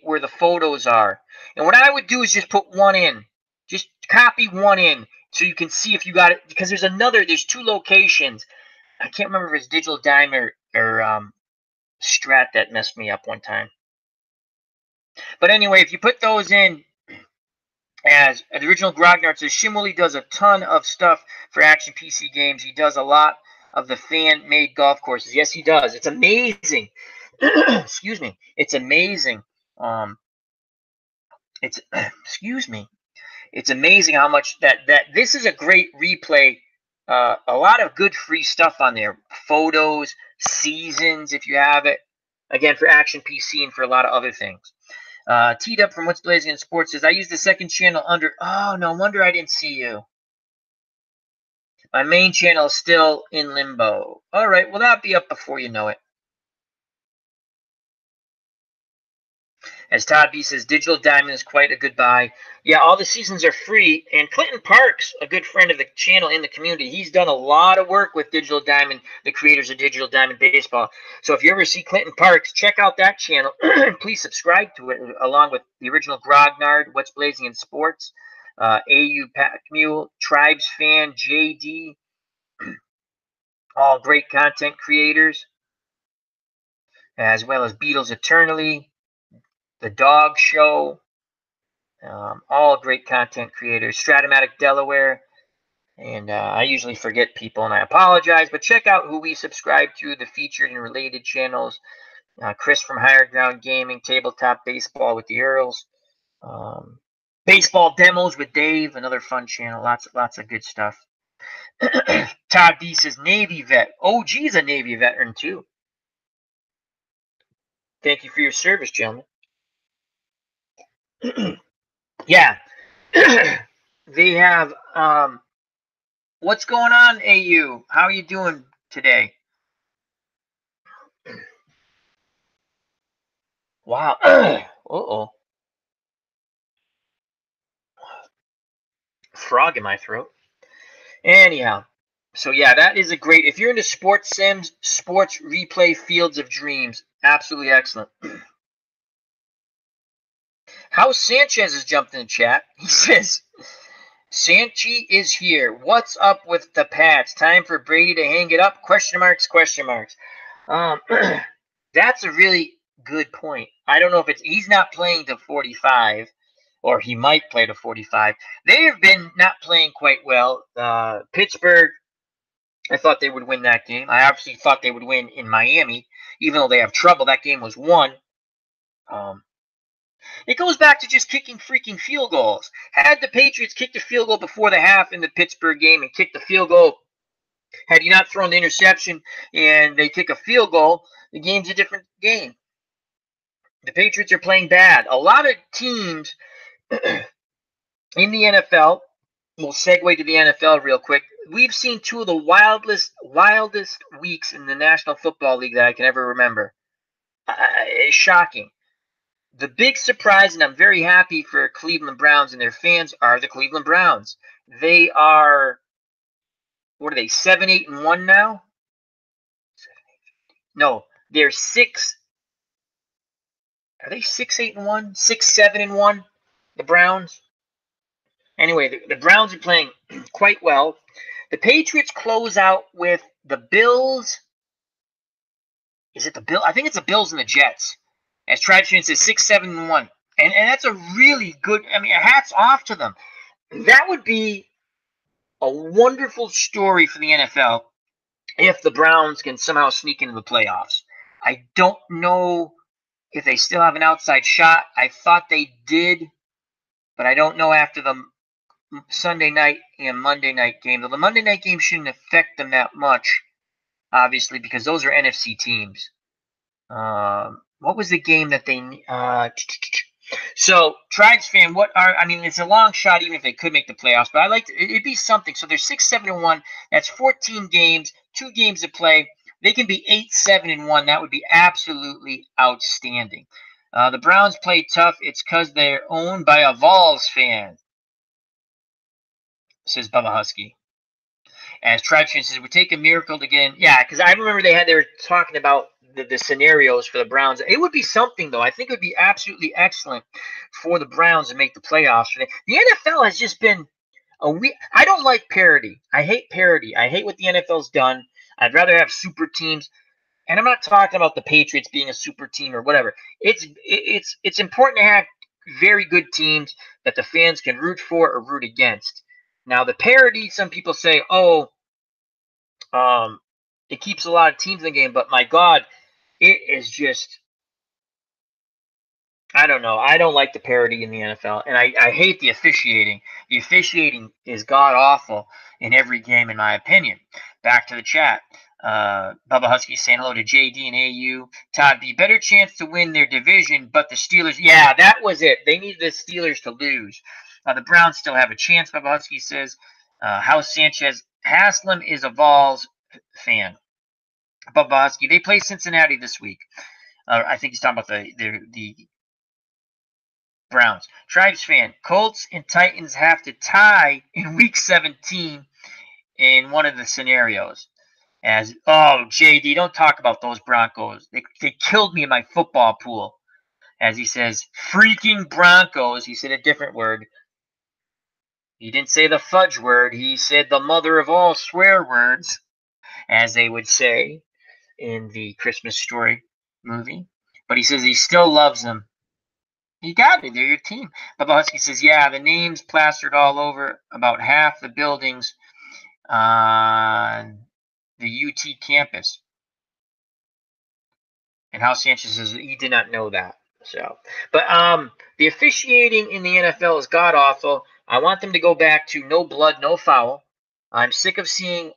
where the photos are. And what I would do is just put one in. Just copy one in so you can see if you got it, because there's 2 locations. I can't remember if it's Digital Diamond or Strat that messed me up one time. But anyway, if you put those in, as the original Grognard says, Shmooze does a ton of stuff for Action PC games. He does a lot of the fan-made golf courses. Yes, he does. It's amazing. Excuse me. It's amazing. It's excuse me. It's amazing how much that this is a great replay. A lot of good free stuff on there. Photos, seasons, if you have it. Again, for Action PC and for a lot of other things. Teed Up from What's Blazing in Sports says, I use the second channel under... Oh, no wonder I didn't see you. My main channel is still in limbo. All right, well, that'll be up before you know it. As Todd B says, Digital Diamond is quite a good buy. Yeah, all the seasons are free. And Clinton Parks, a good friend of the channel in the community, he's done a lot of work with Digital Diamond, the creators of Digital Diamond Baseball. So if you ever see Clinton Parks, check out that channel. Please subscribe to it, along with the original Grognard, What's Blazing in Sports, AU Pack Mule, Tribes Fan, JD, all great content creators, as well as Beatles Eternally, The Dog Show, all great content creators. Stratomatic Delaware, and I usually forget people, and I apologize, but check out who we subscribe to, the featured and related channels. Chris from Higher Ground Gaming, Tabletop Baseball with the Earls, Baseball Demos with Dave, another fun channel. Lots of good stuff. Todd D says Navy vet. OG's a Navy veteran too. Thank you for your service, gentlemen. Yeah. They have what's going on, AU? How are you doing today? Wow. Uh-oh. Frog in my throat. Anyhow, so yeah, that is a great, if you're into sports sims, sports replay, Fields of Dreams, absolutely excellent. House Sanchez has jumped in the chat. He says, Sanchi is here. What's up with the Pats? Time for Brady to hang it up? Question marks, question marks. That's a really good point. I don't know if he's not playing to 45, or he might play to 45. They have been not playing quite well. Pittsburgh, I thought they would win that game. I obviously thought they would win in Miami, even though they have trouble. That game was won. It goes back to just kicking freaking field goals. Had the Patriots kicked a field goal before the half in the Pittsburgh game and kicked the field goal, had you not thrown the interception and they kick a field goal, the game's a different game. The Patriots are playing bad. A lot of teams in the NFL, we'll segue to the NFL real quick. We've seen two of the wildest weeks in the National Football League that I can ever remember. It's shocking. The big surprise, and I'm very happy for Cleveland Browns and their fans, are the Cleveland Browns. They are, what are they, 7-8-1 now? No, they're 6. Are they 6-8-1? 6-7-1? The Browns? Anyway, the Browns are playing quite well. The Patriots close out with the Bills. Is it the Bills? I think it's the Bills and the Jets. As Tradition says, 6-7-1. And that's a really good, I mean, hats off to them. That would be a wonderful story for the NFL if the Browns can somehow sneak into the playoffs. I don't know if they still have an outside shot. I thought they did, but I don't know after the Sunday night and Monday night game. Though the Monday night game shouldn't affect them that much, obviously, because those are NFC teams. What was the game that they... So, Tribes fan, I mean, it's a long shot even if they could make the playoffs, but it'd be something. So they're 6-7-1. That's 14 games, 2 games to play. They can be 8-7-1. That would be absolutely outstanding. The Browns play tough. It's because they're owned by a Vols fan, says Bubba Husky. As Tribes fan says, it would take a miracle to get in. Yeah, because I remember they were talking about the scenarios for the Browns. It would be something, though. I think it would be absolutely excellent for the Browns to make the playoffs. The NFL has just been I don't like parity. I hate parity. I hate what the NFL's done. I'd rather have super teams. And I'm not talking about the Patriots being a super team or whatever. It's important to have very good teams that the fans can root for or root against. Now, the parity, some people say, it keeps a lot of teams in the game. But my God, It is just, I don't know. I don't like the parody in the NFL, and I hate the officiating. The officiating is god awful in every game, in my opinion. Back to the chat. Bubba Husky saying hello to JD and AU. Todd B. Better chance to win their division, but the Steelers. Yeah, that was it. They needed the Steelers to lose. The Browns still have a chance, Bubba Husky says. House Sanchez. Haslam is a Vols fan. Bubba Husky. They play Cincinnati this week. I think he's talking about the Browns. Tribes fan. Colts and Titans have to tie in week 17 in one of the scenarios. JD, don't talk about those Broncos. They killed me in my football pool. As he says, freaking Broncos. He said a different word. He didn't say the fudge word. He said the mother of all swear words, as they would say in the Christmas Story movie. But he says he still loves them. You got it. They're your team. Bubba Husky says, yeah, the names plastered all over about half the buildings on the UT campus. And House Sanchez says he did not know that. But the officiating in the NFL is god awful. I want them to go back to no blood, no foul. I'm sick of seeing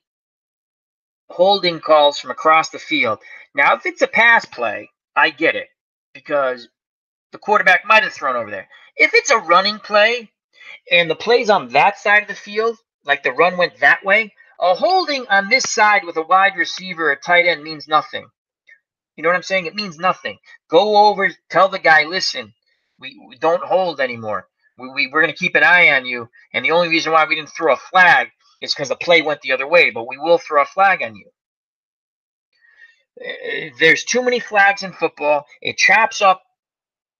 holding calls from across the field. Now, if it's a pass play, I get it, because the quarterback might have thrown over there. If it's a running play and the play's on that side of the field, like the run went that way, a holding on this side with a wide receiver or tight end means nothing. You know what I'm saying? It means nothing. Go over, tell the guy, listen, we don't hold anymore. We're going to keep an eye on you, and the only reason why we didn't throw a flag is because the play went the other way, but we will throw a flag on you. There's too many flags in football. It chops up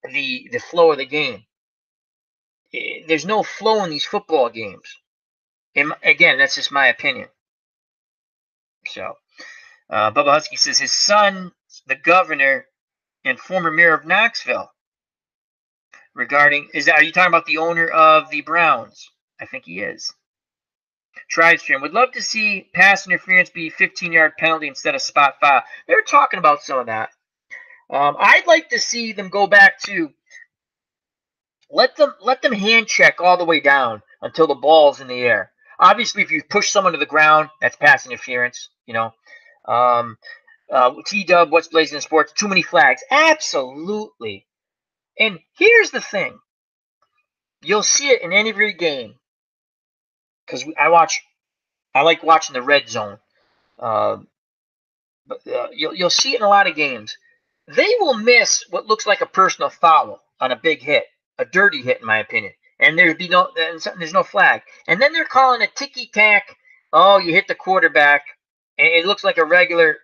the flow of the game. There's no flow in these football games. Again, that's just my opinion. So, Bubba Husky says his son, the governor and former mayor of Knoxville, are you talking about the owner of the Browns? I think he is. Tribesman would love to see pass interference be 15-yard penalty instead of spot foul. They're talking about some of that. I'd like to see them go back to let them hand check all the way down until the ball's in the air. Obviously, if you push someone to the ground, that's pass interference. You know, T-Dub, what's blazing in sports? Too many flags. Absolutely. And here's the thing. You'll see it in every game. Because I like watching the red zone. But you'll see it in a lot of games. They will miss what looks like a personal foul on a big hit, a dirty hit, in my opinion. And there's no flag. And then they're calling a ticky-tack. Oh, you hit the quarterback. And it looks like a regular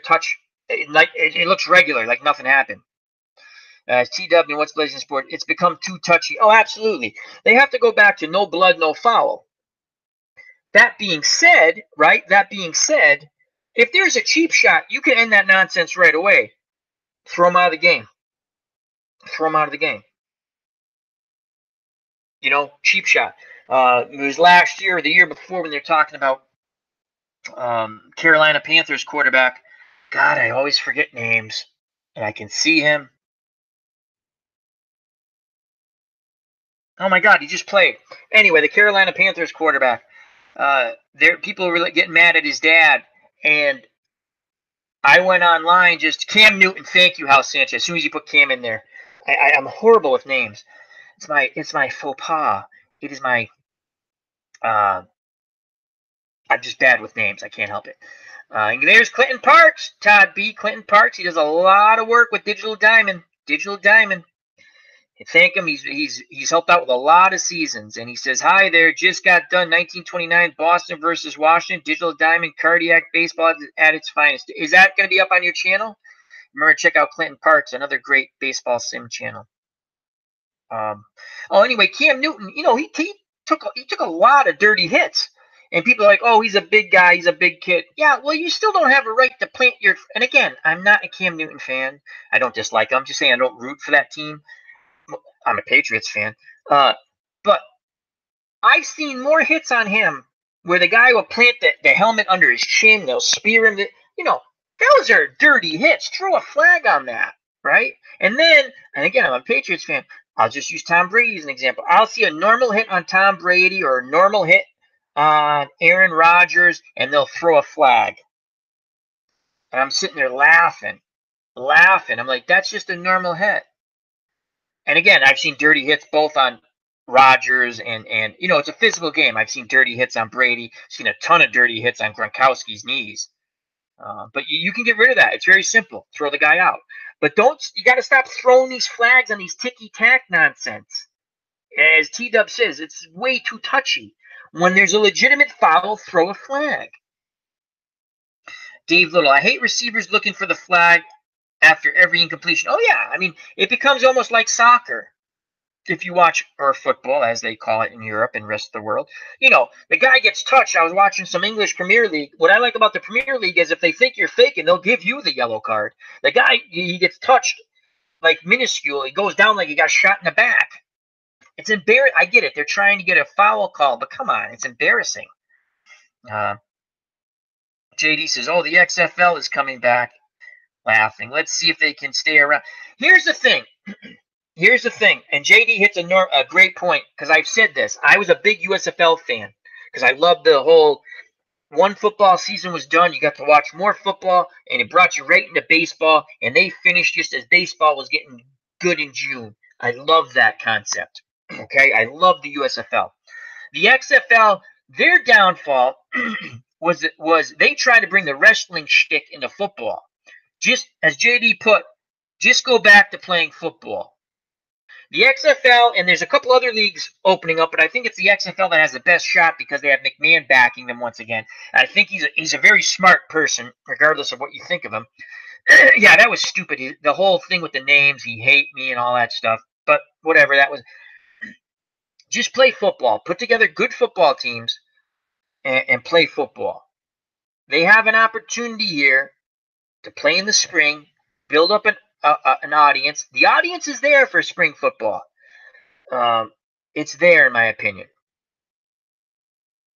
touch. It looks regular, like nothing happened. TW, what's blazing sport? It's become too touchy. Oh, absolutely. They have to go back to no blood, no foul. That being said, if there's a cheap shot, you can end that nonsense right away. Throw them out of the game. You know, cheap shot. It was last year or the year before when they're talking about Carolina Panthers quarterback. God, I always forget names. And I can see him. Oh my God, he just played. Anyway, the Carolina Panthers quarterback. People were getting mad at his dad, and I went online, just Cam Newton. Thank you, House Sanchez. As soon as you put Cam in there, I'm horrible with names. It's my faux pas. It is my. I'm just bad with names. I can't help it. There's Clinton Parks, Todd B. Clinton Parks. He does a lot of work with Digital Diamond. Thank him. He's helped out with a lot of seasons. And he says, hi there. Just got done. 1929 Boston versus Washington. Digital Diamond cardiac baseball at its finest. Is that going to be up on your channel? Remember, check out Clinton Parks, another great baseball sim channel. Anyway, Cam Newton, he took a lot of dirty hits. And people are like, oh, he's a big guy. He's a big kid. Yeah, well, you still don't have a right to plant your – and again, I'm not a Cam Newton fan. I don't dislike him. I'm just saying I don't root for that team. I'm a Patriots fan. But I've seen more hits on him where the guy will plant the helmet under his chin. They'll spear him. Those are dirty hits. Throw a flag on that, right? And again, I'm a Patriots fan. I'll just use Tom Brady as an example. I'll see a normal hit on Tom Brady or a normal hit on Aaron Rodgers, and they'll throw a flag. And I'm sitting there laughing. I'm like, that's just a normal hit. And again, I've seen dirty hits both on Rodgers and it's a physical game. I've seen dirty hits on Brady. Seen a ton of dirty hits on Gronkowski's knees. But you can get rid of that. It's very simple. Throw the guy out. But you got to stop throwing these flags on these ticky-tack nonsense. As T-Dub says, it's way too touchy. When there's a legitimate foul, throw a flag. Dave Little, I hate receivers looking for the flag after every incompletion. Oh, yeah. I mean, it becomes almost like soccer. If you watch, or football, as they call it in Europe and rest of the world, the guy gets touched. I was watching some English Premier League. What I like about the Premier League is if they think you're faking, they'll give you the yellow card. The guy, he gets touched like minuscule. He goes down like he got shot in the back. It's embarrassing. I get it. They're trying to get a foul call, but come on, it's embarrassing. JD says, oh, the XFL is coming back. Laughing. Let's see if they can stay around. Here's the thing, and JD hits a great point, because I've said this. I was a big USFL fan because I loved the whole one football season was done. You got to watch more football, and it brought you right into baseball, and they finished just as baseball was getting good in June. I love that concept. Okay, I love the USFL. The XFL, their downfall was they tried to bring the wrestling shtick into football. Just as JD put, just go back to playing football. The XFL, and there's a couple other leagues opening up, but I think it's the XFL that has the best shot because they have McMahon backing them once again. I think he's a very smart person, regardless of what you think of him. Yeah, that was stupid. The whole thing with the names, he hate me and all that stuff. But whatever, that was. Just play football. Put together good football teams and play football. They have an opportunity here to play in the spring, build up an audience. The audience is there for spring football. It's there, in my opinion.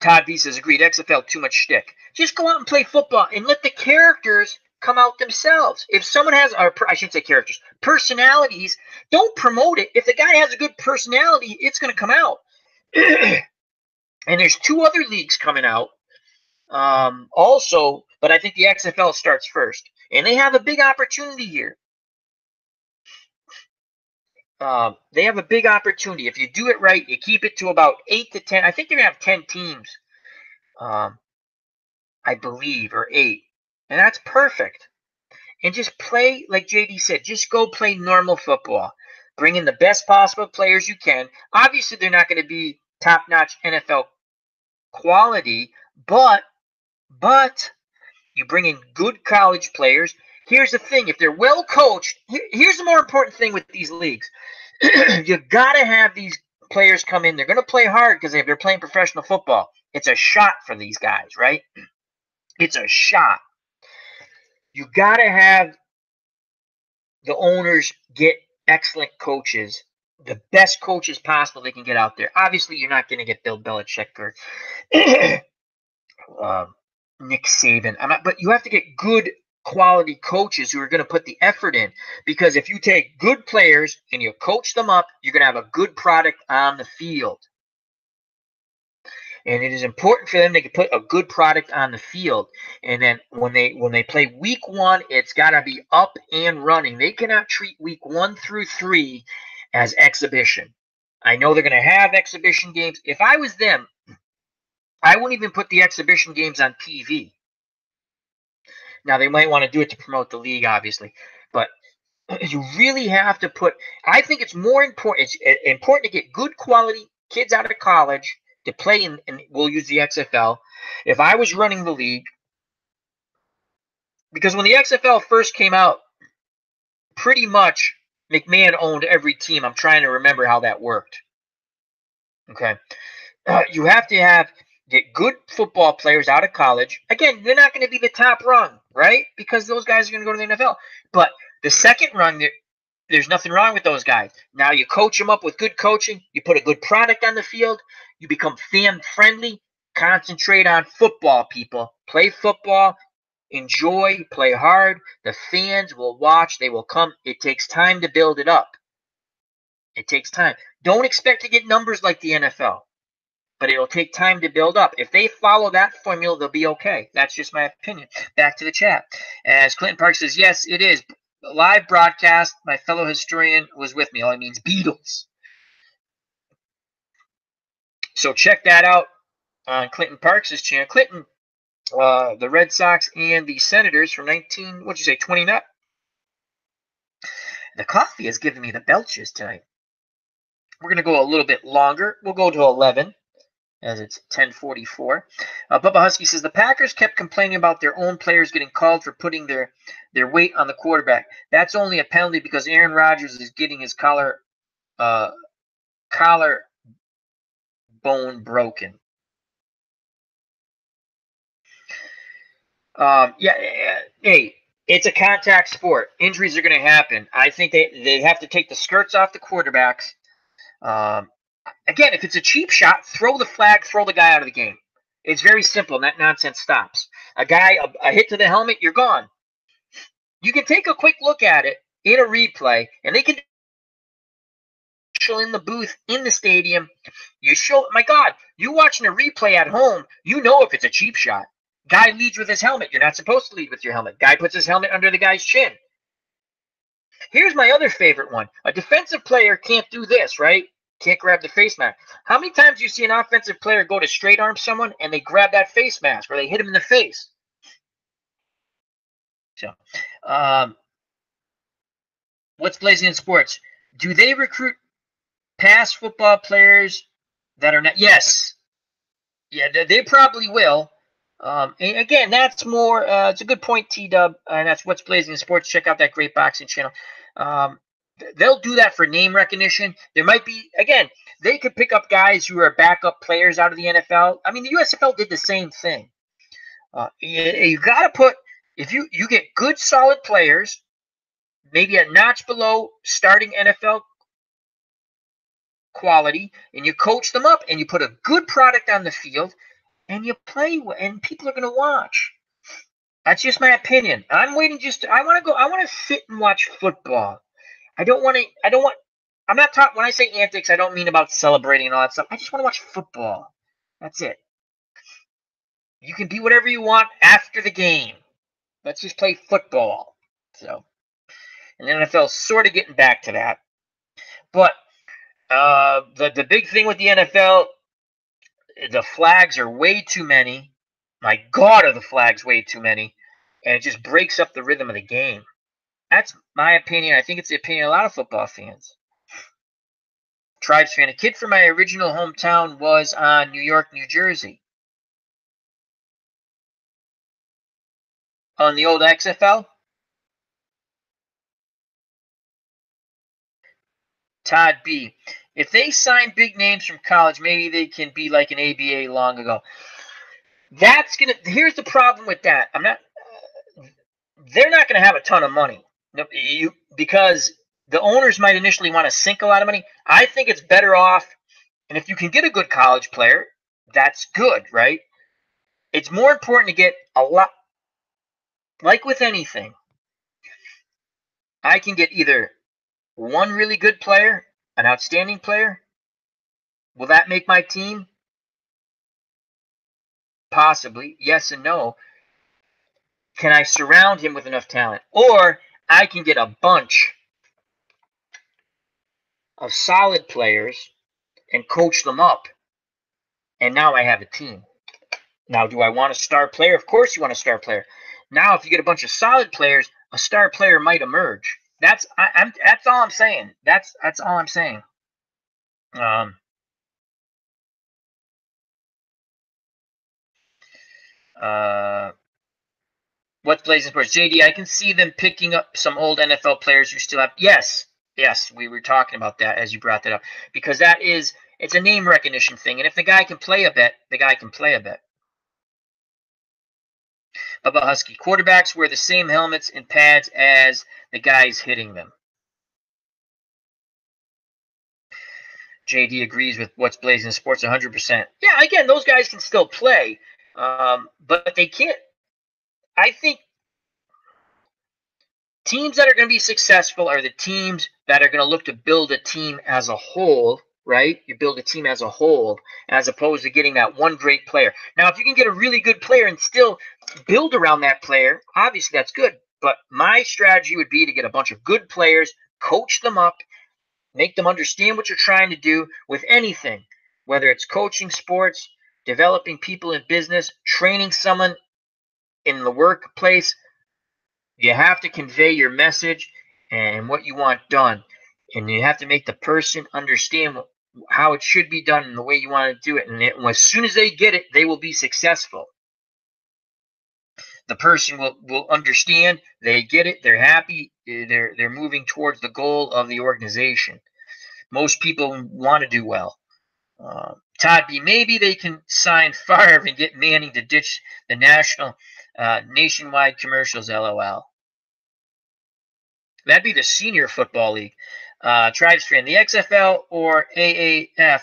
Todd V says, agreed, XFL, too much shtick. Just go out and play football and let the characters come out themselves. If someone has, or I shouldn't say characters, personalities, don't promote it. If the guy has a good personality, it's going to come out. And there's two other leagues coming out also, but I think the XFL starts first. And they have a big opportunity here. They have a big opportunity. If you do it right, you keep it to about 8 to 10. I think they're going to have 10 teams, I believe, or 8. And that's perfect. And just play, like JD said, just go play normal football. Bring in the best possible players you can. Obviously, they're not going to be top-notch NFL quality, but you bring in good college players. Here's the thing. If they're well coached, here's the more important thing with these leagues. You got to have these players come in. They're going to play hard because if they're playing professional football, it's a shot for these guys, right? It's a shot. You got to have the owners get excellent coaches, the best coaches possible they can get out there. Obviously, you're not going to get Bill Belichick or Nick Saban. But you have to get good quality coaches who are going to put the effort in, because if you take good players and you coach them up, you're going to have a good product on the field. And it is important for them to put a good product on the field. And then when they play week 1, it's got to be up and running. They cannot treat week 1 through 3 as exhibition. I know they're going to have exhibition games. If I was them, I wouldn't even put the exhibition games on TV. Now, they might want to do it to promote the league, obviously. But you really have to put – I think it's more important. It's important to get good quality kids out of college to play in, and we'll use the XFL. If I was running the league, because when the XFL first came out, pretty much McMahon owned every team. I'm trying to remember how that worked. Okay. You have to get good football players out of college. Again, they're not going to be the top rung, right? Because those guys are going to go to the NFL. But the second rung, there's nothing wrong with those guys. Now you coach them up with good coaching. You put a good product on the field. You become fan-friendly. Concentrate on football, people. Play football. Enjoy, play hard. The fans will watch. They will come. It takes time to build it up. It takes time. Don't expect to get numbers like the NFL, but it'll take time to build up. If they follow that formula, they'll be okay. That's just my opinion. Back to the chat. As Clinton Park says, yes, it is. Live broadcast. My fellow historian was with me. All it means Beatles. So check that out on Clinton Parks' channel. Clinton, the Red Sox and the Senators from 29. The coffee is giving me the belches tonight. We're going to go a little bit longer. We'll go to 11 as it's 10:44. Bubba Husky says the Packers kept complaining about their own players getting called for putting their weight on the quarterback. That's only a penalty because Aaron Rodgers is getting his collar bone broken. Hey, it's a contact sport. Injuries are going to happen. I think they have to take the skirts off the quarterbacks. Again, if it's a cheap shot, throw the flag, throw the guy out of the game. It's very simple, and that nonsense stops. A hit to the helmet, you're gone. You can take a quick look at it in a replay, and they can show in the booth, in the stadium. My God, you watching a replay at home, you know if it's a cheap shot. Guy leads with his helmet. You're not supposed to lead with your helmet. Guy puts his helmet under the guy's chin. Here's my other favorite one. A defensive player can't do this, right? Can't grab the face mask. How many times do you see an offensive player go to straight arm someone and they grab that face mask or they hit him in the face? So, what's blazing in sports? Do they recruit past football players that are not? Yes. Yeah, they probably will. And again, that's more. It's a good point, T-Dub, and that's what's blazing in sports. Check out that great boxing channel. They'll do that for name recognition. There might be, again, they could pick up guys who are backup players out of the NFL. I mean, the USFL did the same thing. You got to put, if you get good, solid players, maybe a notch below starting NFL quality, and you coach them up, and you put a good product on the field, and you play, and people are going to watch. That's just my opinion. I'm waiting I want to sit and watch football. I'm not talking, when I say antics, I don't mean about celebrating and all that stuff. I just want to watch football. That's it. You can be whatever you want after the game. Let's just play football. So, and the NFL's sort of getting back to that. But the big thing with the NFL, the flags are way too many. My God, are the flags way too many. And it just breaks up the rhythm of the game. That's my opinion. I think it's the opinion of a lot of football fans. Tribes fan. A kid from my original hometown was on New York, New Jersey. On the old XFL? Todd B. If they sign big names from college, maybe they can be like an ABA long ago. Here's the problem with that. They're not going to have a ton of money. Because the owners might initially want to sink a lot of money. I think it's better off, and if you can get a good college player, that's good, right? It's more important to get a lot, like with anything. I can get either one really good player, an outstanding player. Will that make my team? Possibly. Yes and no. Can I surround him with enough talent? Or I can get a bunch of solid players and coach them up. And now I have a team. Now, do I want a star player? Of course you want a star player. Now, if you get a bunch of solid players, a star player might emerge. That's all I'm saying. That's all I'm saying. What's blazing sports? JD, I can see them picking up some old NFL players who still have. Yes, we were talking about that as you brought that up, because it's a name recognition thing, and if the guy can play a bit, the guy can play a bit. Bubba Husky, quarterbacks wear the same helmets and pads as the guys hitting them. JD agrees with what's blazing sports 100%. Yeah, again, those guys can still play, but they can't. I think teams that are going to be successful are the teams that are going to look to build a team as a whole, right? You build a team as a whole, as opposed to getting that one great player. Now, if you can get a really good player and still build around that player, obviously that's good. But my strategy would be to get a bunch of good players, coach them up, make them understand what you're trying to do with anything, whether it's coaching, sports, developing people in business, training someone in the workplace. You have to convey your message and what you want done. And you have to make the person understand how it should be done and the way you want to do it. And as soon as they get it, they will be successful. The person will understand, they get it, they're happy, they're moving towards the goal of the organization. Most people want to do well. Todd B, maybe they can sign Favre and get Manning to ditch the nationwide commercials, LOL. That'd be the Senior Football League. Tribes fan, the XFL or AAF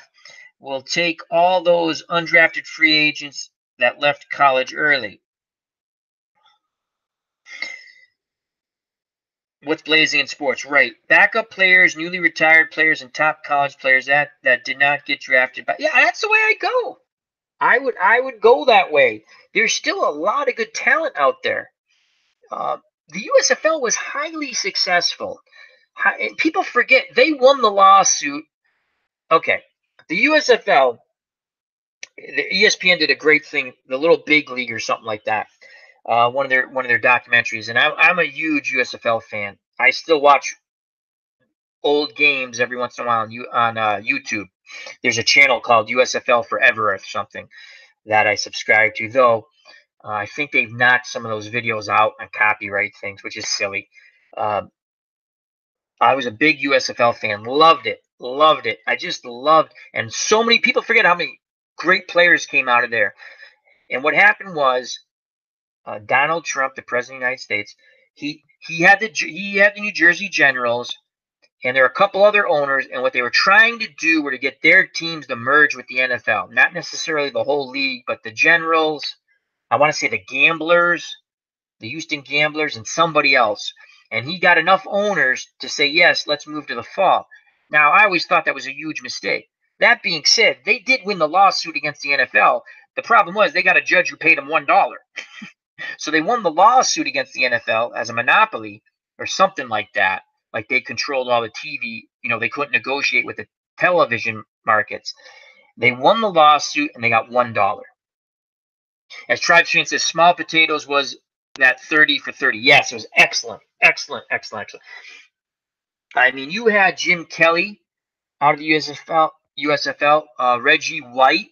will take all those undrafted free agents that left college early. What's blazing in sports? Right. Backup players, newly retired players, and top college players that did not get drafted. But yeah, that's the way I go. I would go that way. There's still a lot of good talent out there. The USFL was highly successful. People forget they won the lawsuit. Okay, the USFL, the ESPN did a great thing, the Little Big League or something like that. One of their documentaries, and I'm a huge USFL fan. I still watch old games every once in a while on YouTube. There's a channel called USFL Forever or something that I subscribe to, though. I think they've knocked some of those videos out on copyright things, which is silly. I was a big USFL fan, loved it. I just loved, and so many people forget how many great players came out of there. And what happened was Donald Trump, the president of the United States, he had the New Jersey Generals, and there are a couple other owners, and what they were trying to do were to get their teams to merge with the NFL, not necessarily the whole league, but the Generals. I want to say the Gamblers, the Houston Gamblers, and somebody else. And he got enough owners to say, yes, let's move to the fall. Now, I always thought that was a huge mistake. That being said, they did win the lawsuit against the NFL. The problem was they got a judge who paid them $1. So they won the lawsuit against the NFL as a monopoly or something like that. Like they controlled all the TV. They couldn't negotiate with the television markets. They won the lawsuit and they got $1. As Tribe Stream says, small potatoes was that 30 for 30. Yes, it was excellent. I mean, you had Jim Kelly out of the USFL. Reggie White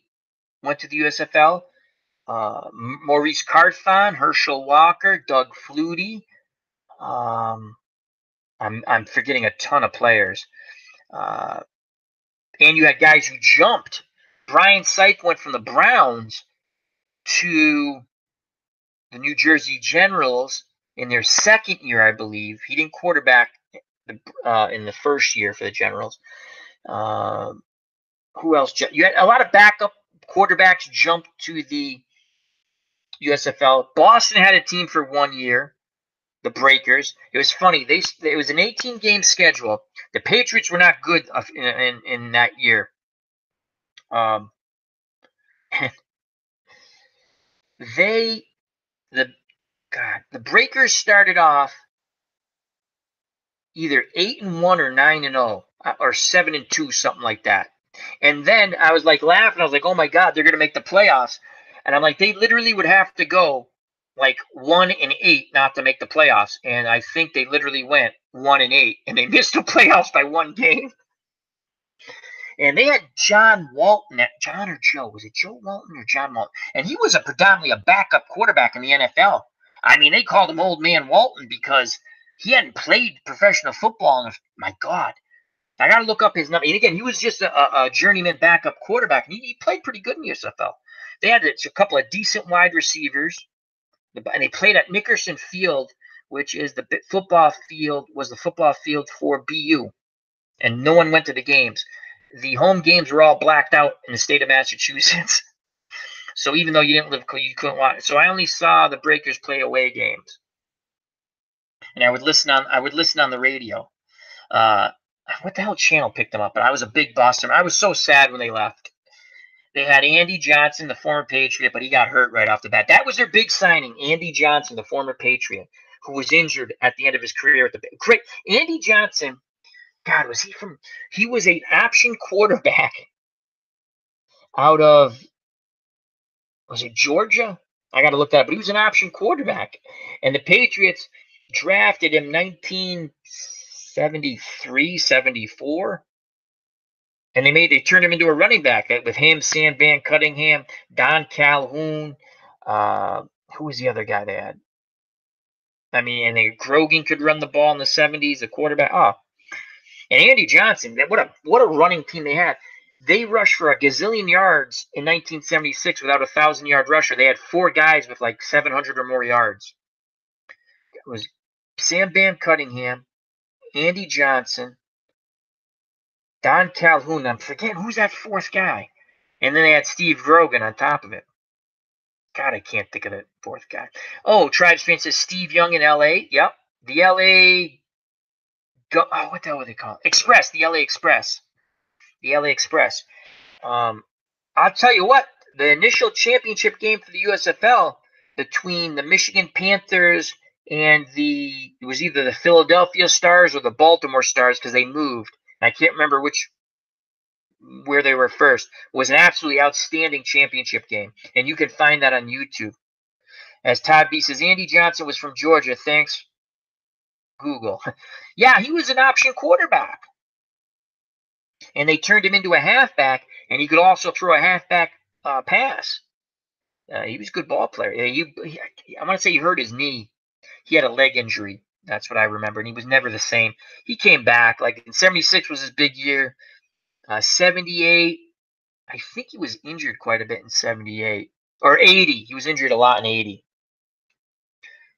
went to the USFL. Maurice Carthon, Herschel Walker, Doug Flutie. I'm forgetting a ton of players. And you had guys who jumped. Brian Sipe went from the Browns to the New Jersey Generals in their second year, I believe. He didn't quarterback in the first year for the Generals. Who else? You had a lot of backup quarterbacks jump to the USFL. Boston had a team for 1 year, the Breakers. It was funny. It was an 18-game schedule. The Patriots were not good in that year. The Breakers started off either 8-1 or 9-0 or 7-2, something like that. And then I was like laughing. I was like, oh my God, they're going to make the playoffs. And I'm like, they literally would have to go like 1-8 not to make the playoffs. And I think they literally went 1-8 and they missed the playoffs by one game. And they had John Walton, John or Joe? Was it Joe Walton or John Walton? And he was predominantly a backup quarterback in the NFL. I mean, they called him Old Man Walton because he hadn't played professional football. My God. I got to look up his number. And again, he was just a journeyman backup quarterback. And he played pretty good in the USFL. They had a couple of decent wide receivers. And they played at Nickerson Field, which is the football field for BU. And no one went to the games. The home games were all blacked out in the state of Massachusetts. So even though you didn't live, you couldn't watch. So I only saw the Breakers play away games, and I would listen on the radio. What the hell channel picked them up? But I was a big Boston. I was so sad when they left. They had Andy Johnson, the former Patriot, but he got hurt right off the bat. That was their big signing, Andy Johnson, the former Patriot, who was injured at the end of his career. Great Andy Johnson. God, was he from? He was an option quarterback out of, was it Georgia? I got to look that up. But he was an option quarterback, and the Patriots drafted him 1973, 74. And they turned him into a running back with him, Sam Van Cunningham, Don Calhoun. Who was the other guy they had? I mean, and Grogan could run the ball in the 70s, the quarterback. Oh, and Andy Johnson, what a running team they had. They rushed for a gazillion yards in 1976 without a 1,000-yard rusher. They had 4 guys with like 700 or more yards. It was Sam Van Cunningham, Andy Johnson, Don Calhoun. I'm forgetting who's that 4th guy. And then they had Steve Grogan on top of it. God, I can't think of that 4th guy. Oh, Tribes fan says Steve Young in L.A. Yep. The L.A. what the hell were they called? Express. The L.A. Express. The L.A. Express. I'll tell you what. The initial championship game for the USFL between the Michigan Panthers and it was either the Philadelphia Stars or the Baltimore Stars because they moved. I can't remember where they were first. Was an absolutely outstanding championship game, and you can find that on YouTube. As Todd B says, Andy Johnson was from Georgia. Thanks, Google. Yeah, he was an option quarterback, and they turned him into a halfback, and he could also throw a halfback pass. He was a good ball player. I want to say he hurt his knee. He had a leg injury. That's what I remember, and he was never the same. He came back. Like in 76 was his big year. 78, I think he was injured quite a bit in 78. Or 80. He was injured a lot in 80.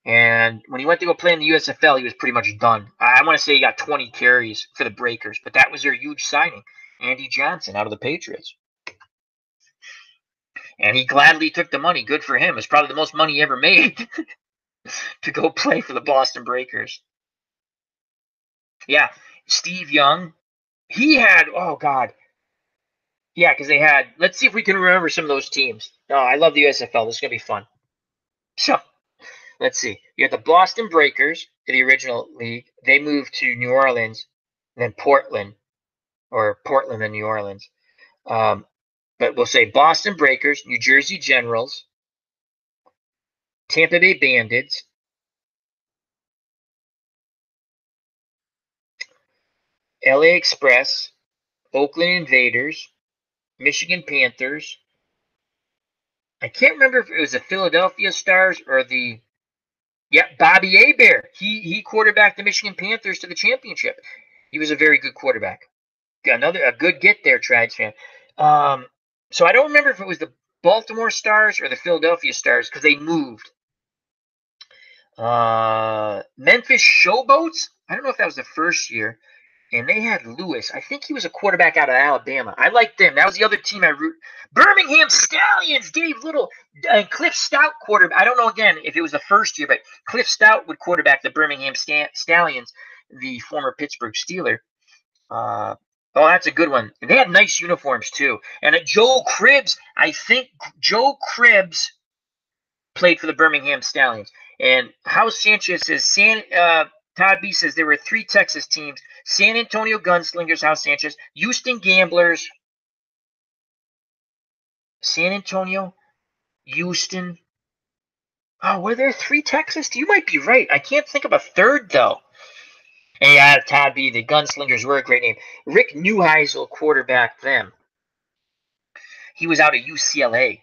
And when he went to go play in the USFL, he was pretty much done. I want to say he got 20 carries for the Breakers, but that was their huge signing. Andy Johnson out of the Patriots. And he gladly took the money. Good for him. It's probably the most money he ever made to go play for the Boston Breakers. Yeah, Steve Young. He had, oh, God. Yeah, because they had, let's see if we can remember some of those teams. Oh, I love the USFL. This is going to be fun. So, let's see. You had the Boston Breakers, the original league. They moved to New Orleans, then Portland, then New Orleans. But we'll say Boston Breakers, New Jersey Generals, Tampa Bay Bandits, LA Express, Oakland Invaders, Michigan Panthers. I can't remember if it was the Philadelphia Stars or Bobby Hebert. He quarterbacked the Michigan Panthers to the championship. He was a very good quarterback. A good get there, Tribes fan. So I don't remember if it was the Baltimore Stars or the Philadelphia Stars because they moved. Memphis Showboats. I don't know if that was the first year. And they had Lewis. I think he was a quarterback out of Alabama. I liked them. That was the other team I root. Birmingham Stallions, Dave Little, and Cliff Stout quarterback. I don't know, again, if it was the first year, but Cliff Stout would quarterback the Birmingham Stallions, the former Pittsburgh Steeler. Oh, that's a good one. And they had nice uniforms, too. And Joe Cribbs, I think Joe Cribbs played for the Birmingham Stallions. And House Sanchez says, Todd B says there were 3 Texas teams: San Antonio Gunslingers, House Sanchez, Houston Gamblers, San Antonio, Houston. Oh, were there 3 Texas? You might be right. I can't think of a third, though. And yeah, Todd B, the Gunslingers were a great name. Rick Neuheisel quarterbacked them. He was out of UCLA.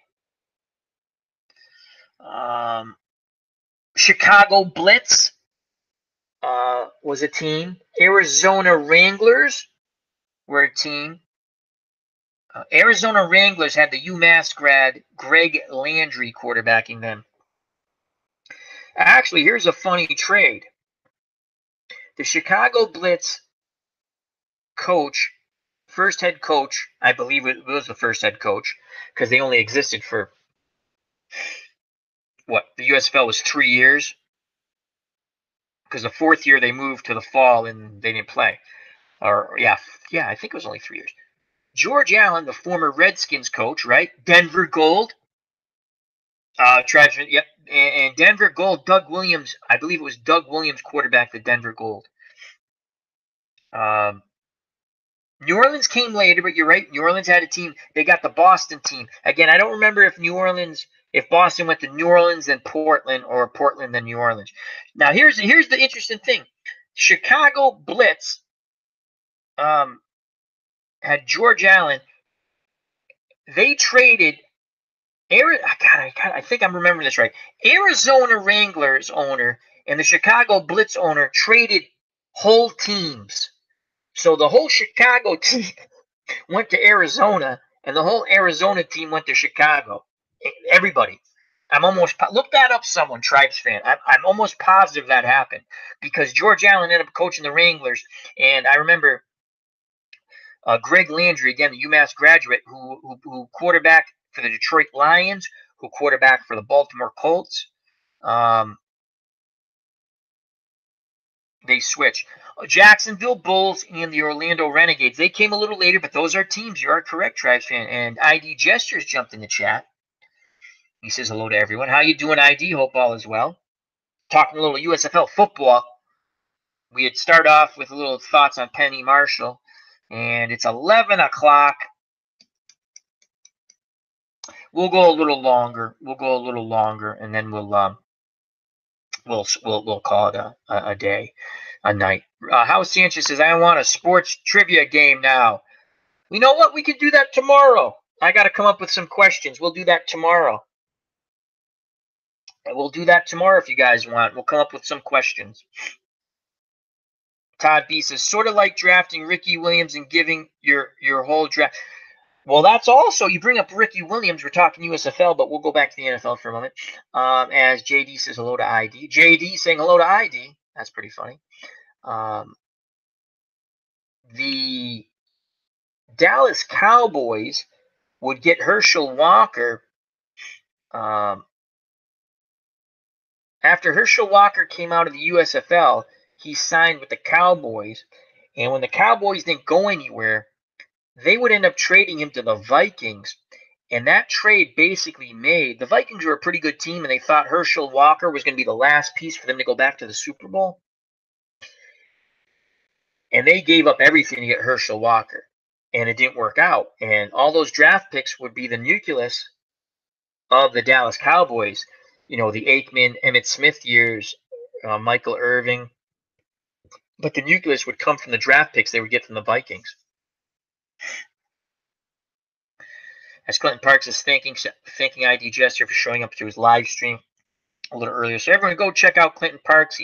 Chicago Blitz was a team. Arizona Wranglers were a team. Arizona Wranglers had the UMass grad Greg Landry quarterbacking them. Actually, here's a funny trade. The Chicago Blitz first head coach, I believe it was the first head coach, because they only existed for what, the USFL was 3 years, because the fourth year they moved to the fall and they didn't play. Or yeah, I think it was only 3 years. George Allen, the former Redskins coach, right? Denver Gold. Tribesman, yep. And Denver Gold, Doug Williams, I believe it was Doug Williams quarterback the Denver Gold. New Orleans came later, but you're right. New Orleans had a team. They got the Boston team. Again, I don't remember if Boston went to New Orleans then Portland, or Portland then New Orleans. Now here's the interesting thing. Chicago Blitz had George Allen. They traded I think I'm remembering this right. Arizona Wranglers owner and the Chicago Blitz owner traded whole teams. So the whole Chicago team went to Arizona, and the whole Arizona team went to Chicago. Everybody. Look that up, someone, Tribes fan. I'm almost positive that happened, because George Allen ended up coaching the Wranglers, and I remember Greg Landry, again, the UMass graduate, who quarterbacked for the Detroit Lions, who quarterbacked for the Baltimore Colts. They switch. Jacksonville Bulls and the Orlando Renegades. They came a little later, but those are teams. You are correct, Tribes fan. And ID Gestures jumped in the chat. He says hello to everyone. How you doing, ID? Hope all is well. Talking a little USFL football. We had started off with a little thoughts on Penny Marshall, and it's 11 o'clock. We'll go a little longer. And then we'll call it a day, a night. House Sanchez says, I want a sports trivia game now. You know what? We could do that tomorrow. I got to come up with some questions. We'll do that tomorrow. If you guys want. We'll come up with some questions. Todd B says, sort of like drafting Ricky Williams and giving your whole draft. Well, that's also, you bring up Ricky Williams. We're talking USFL, but we'll go back to the NFL for a moment. As JD says hello to ID. JD saying hello to ID. That's pretty funny. The Dallas Cowboys would get Herschel Walker. After Herschel Walker came out of the USFL, he signed with the Cowboys. And when the Cowboys didn't go anywhere, they would end up trading him to the Vikings. And that trade basically made, the Vikings were a pretty good team, and they thought Herschel Walker was going to be the last piece for them to go back to the Super Bowl. And they gave up everything to get Herschel Walker. And it didn't work out. And all those draft picks would be the nucleus of the Dallas Cowboys. You know, the Aikman, Emmitt Smith years, Michael Irving. But the nucleus would come from the draft picks they would get from the Vikings. As Clinton Parks is thanking ID Jester for showing up to his live stream a little earlier. So everyone go check out Clinton Parks.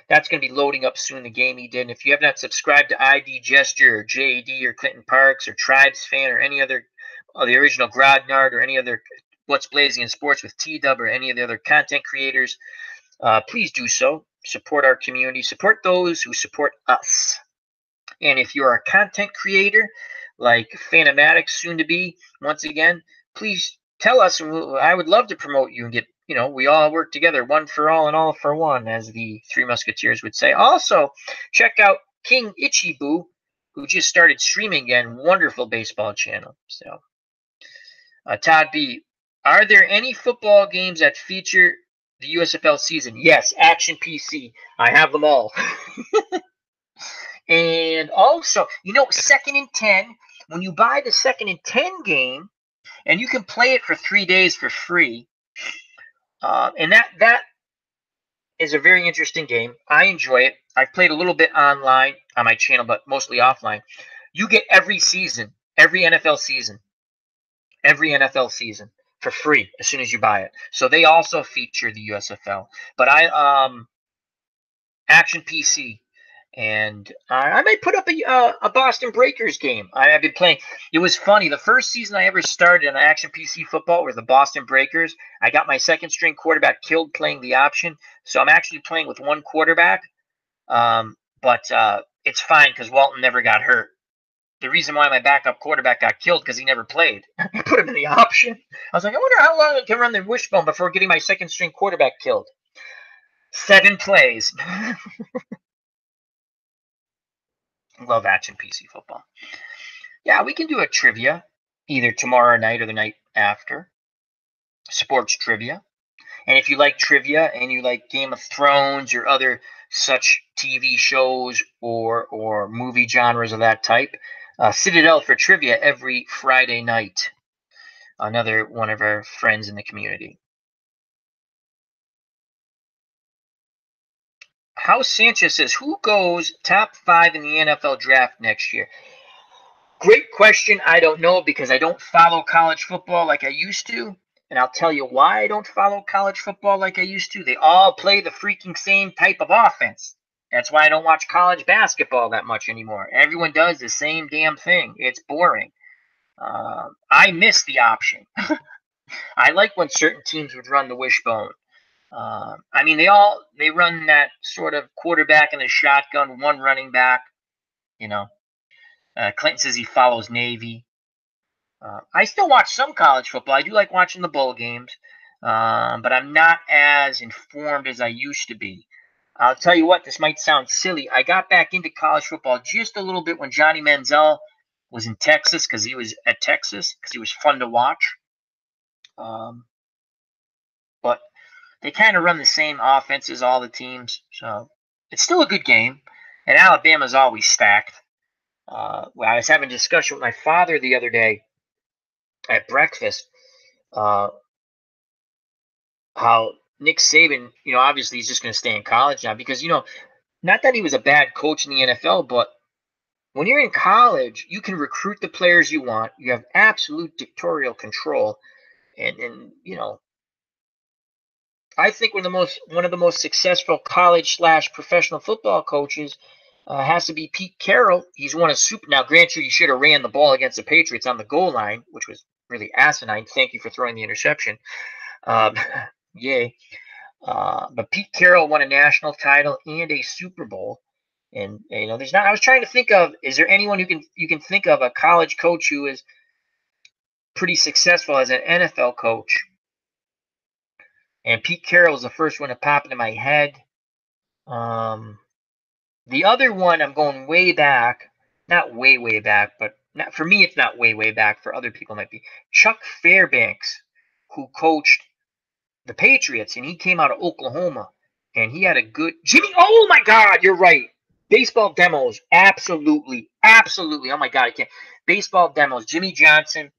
That's going to be loading up soon, the game he did. And if you have not subscribed to ID Gesture or JD or Clinton Parks or Tribes Fan or any other, the original Grognard or any other What's Blazing in Sports with T-Dub or any of the other content creators, please do so. Support our community. Support those who support us. And if you're a content creator like Phantomatic, soon to be, once again, please tell us. I would love to promote you and get, we all work together, one for all and all for one, as the Three Musketeers would say. Also, check out King Ichibu, who just started streaming again. Wonderful baseball channel. So, Todd B, are there any football games that feature the USFL season? Yes, Action PC. I have them all. And also, 2nd and 10, when you buy the 2nd and 10 game, and you can play it for 3 days for free, and that is a very interesting game. I enjoy it. I've played a little bit online on my channel, but mostly offline. You get every season, every NFL season for free as soon as you buy it. So they also feature the USFL. But Action PC. And I might put up a Boston Breakers game. I've been playing. It was funny. The first season I ever started in Action PC football was the Boston Breakers. I got my second string quarterback killed playing the option. So I'm actually playing with one quarterback. But it's fine because Walton never got hurt. the reason why my backup quarterback got killed because he never played. I put him in the option. I was like, I wonder how long I can run the wishbone before getting my second string quarterback killed. 7 plays. Love action PC football. Yeah, we can do a trivia either tomorrow night or the night after. Sports trivia. And if you like trivia and you like Game of Thrones or other such TV shows or movie genres of that type, Citadel for trivia every Friday night. Another one of our friends in the community. House Sanchez says, who goes top 5 in the NFL draft next year? Great question. I don't know because I don't follow college football like I used to. And I'll tell you why I don't follow college football like I used to. They all play the freaking same type of offense. That's why I don't watch college basketball that much anymore. Everyone does the same damn thing. It's boring. I miss the option. I like when certain teams would run the wishbone. I mean, they run that sort of quarterback in the shotgun, one running back. You know, Clinton says he follows Navy. I still watch some college football. I do like watching the bowl games, but I'm not as informed as I used to be. I'll tell you what, this might sound silly. I got back into college football just a little bit when Johnny Manziel was in Texas because he was at Texas because he was fun to watch. But they kind of run the same offenses, all the teams. So it's still a good game. And Alabama's always stacked. I was having a discussion with my father the other day at breakfast, how Nick Saban, obviously he's just going to stay in college now because, not that he was a bad coach in the NFL, but when you're in college, you can recruit the players you want. You have absolute dictatorial control. And I think one of the most successful college/professional football coaches has to be Pete Carroll. He's won a Super. Now, granted, you should have ran the ball against the Patriots on the goal line, which was really asinine. Thank you for throwing the interception. Yay. But Pete Carroll won a national title and a Super Bowl. And there's not. I was trying to think of. Is there anyone you can think of a college coach who is pretty successful as an NFL coach? And Pete Carroll is the first one to pop into my head. The other one, I'm going way back. Not way, way back, but not, for me, it's not way, way back. For other people, it might be Chuck Fairbanks, who coached the Patriots, and he came out of Oklahoma, and he had a good Jimmy. Oh my God, you're right. Baseball demos, absolutely, absolutely. Oh my God, I can't. Baseball demos. Jimmy Johnson.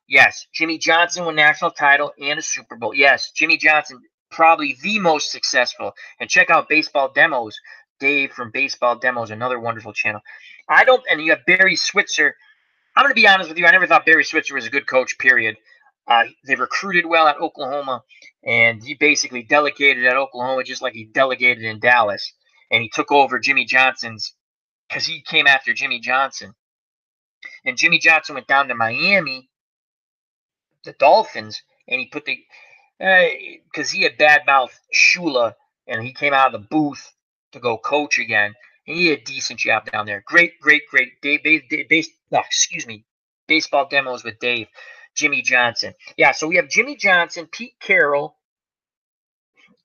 Yes, Jimmy Johnson won national title and a Super Bowl. Yes, Jimmy Johnson, probably the most successful. And check out Baseball Demos. Dave from Baseball Demos, another wonderful channel. And you have Barry Switzer. I'm going to be honest with you. I never thought Barry Switzer was a good coach, period. They recruited well at Oklahoma, and he basically delegated at Oklahoma just like he delegated in Dallas. And he took over Jimmy Johnson's, because he came after Jimmy Johnson. And Jimmy Johnson went down to Miami, the Dolphins, and he put because he had badmouthed Shula, and he came out of the booth to go coach again. And he did a decent job down there. Great. Baseball demos with Dave, Jimmy Johnson. Yeah, so we have Jimmy Johnson, Pete Carroll.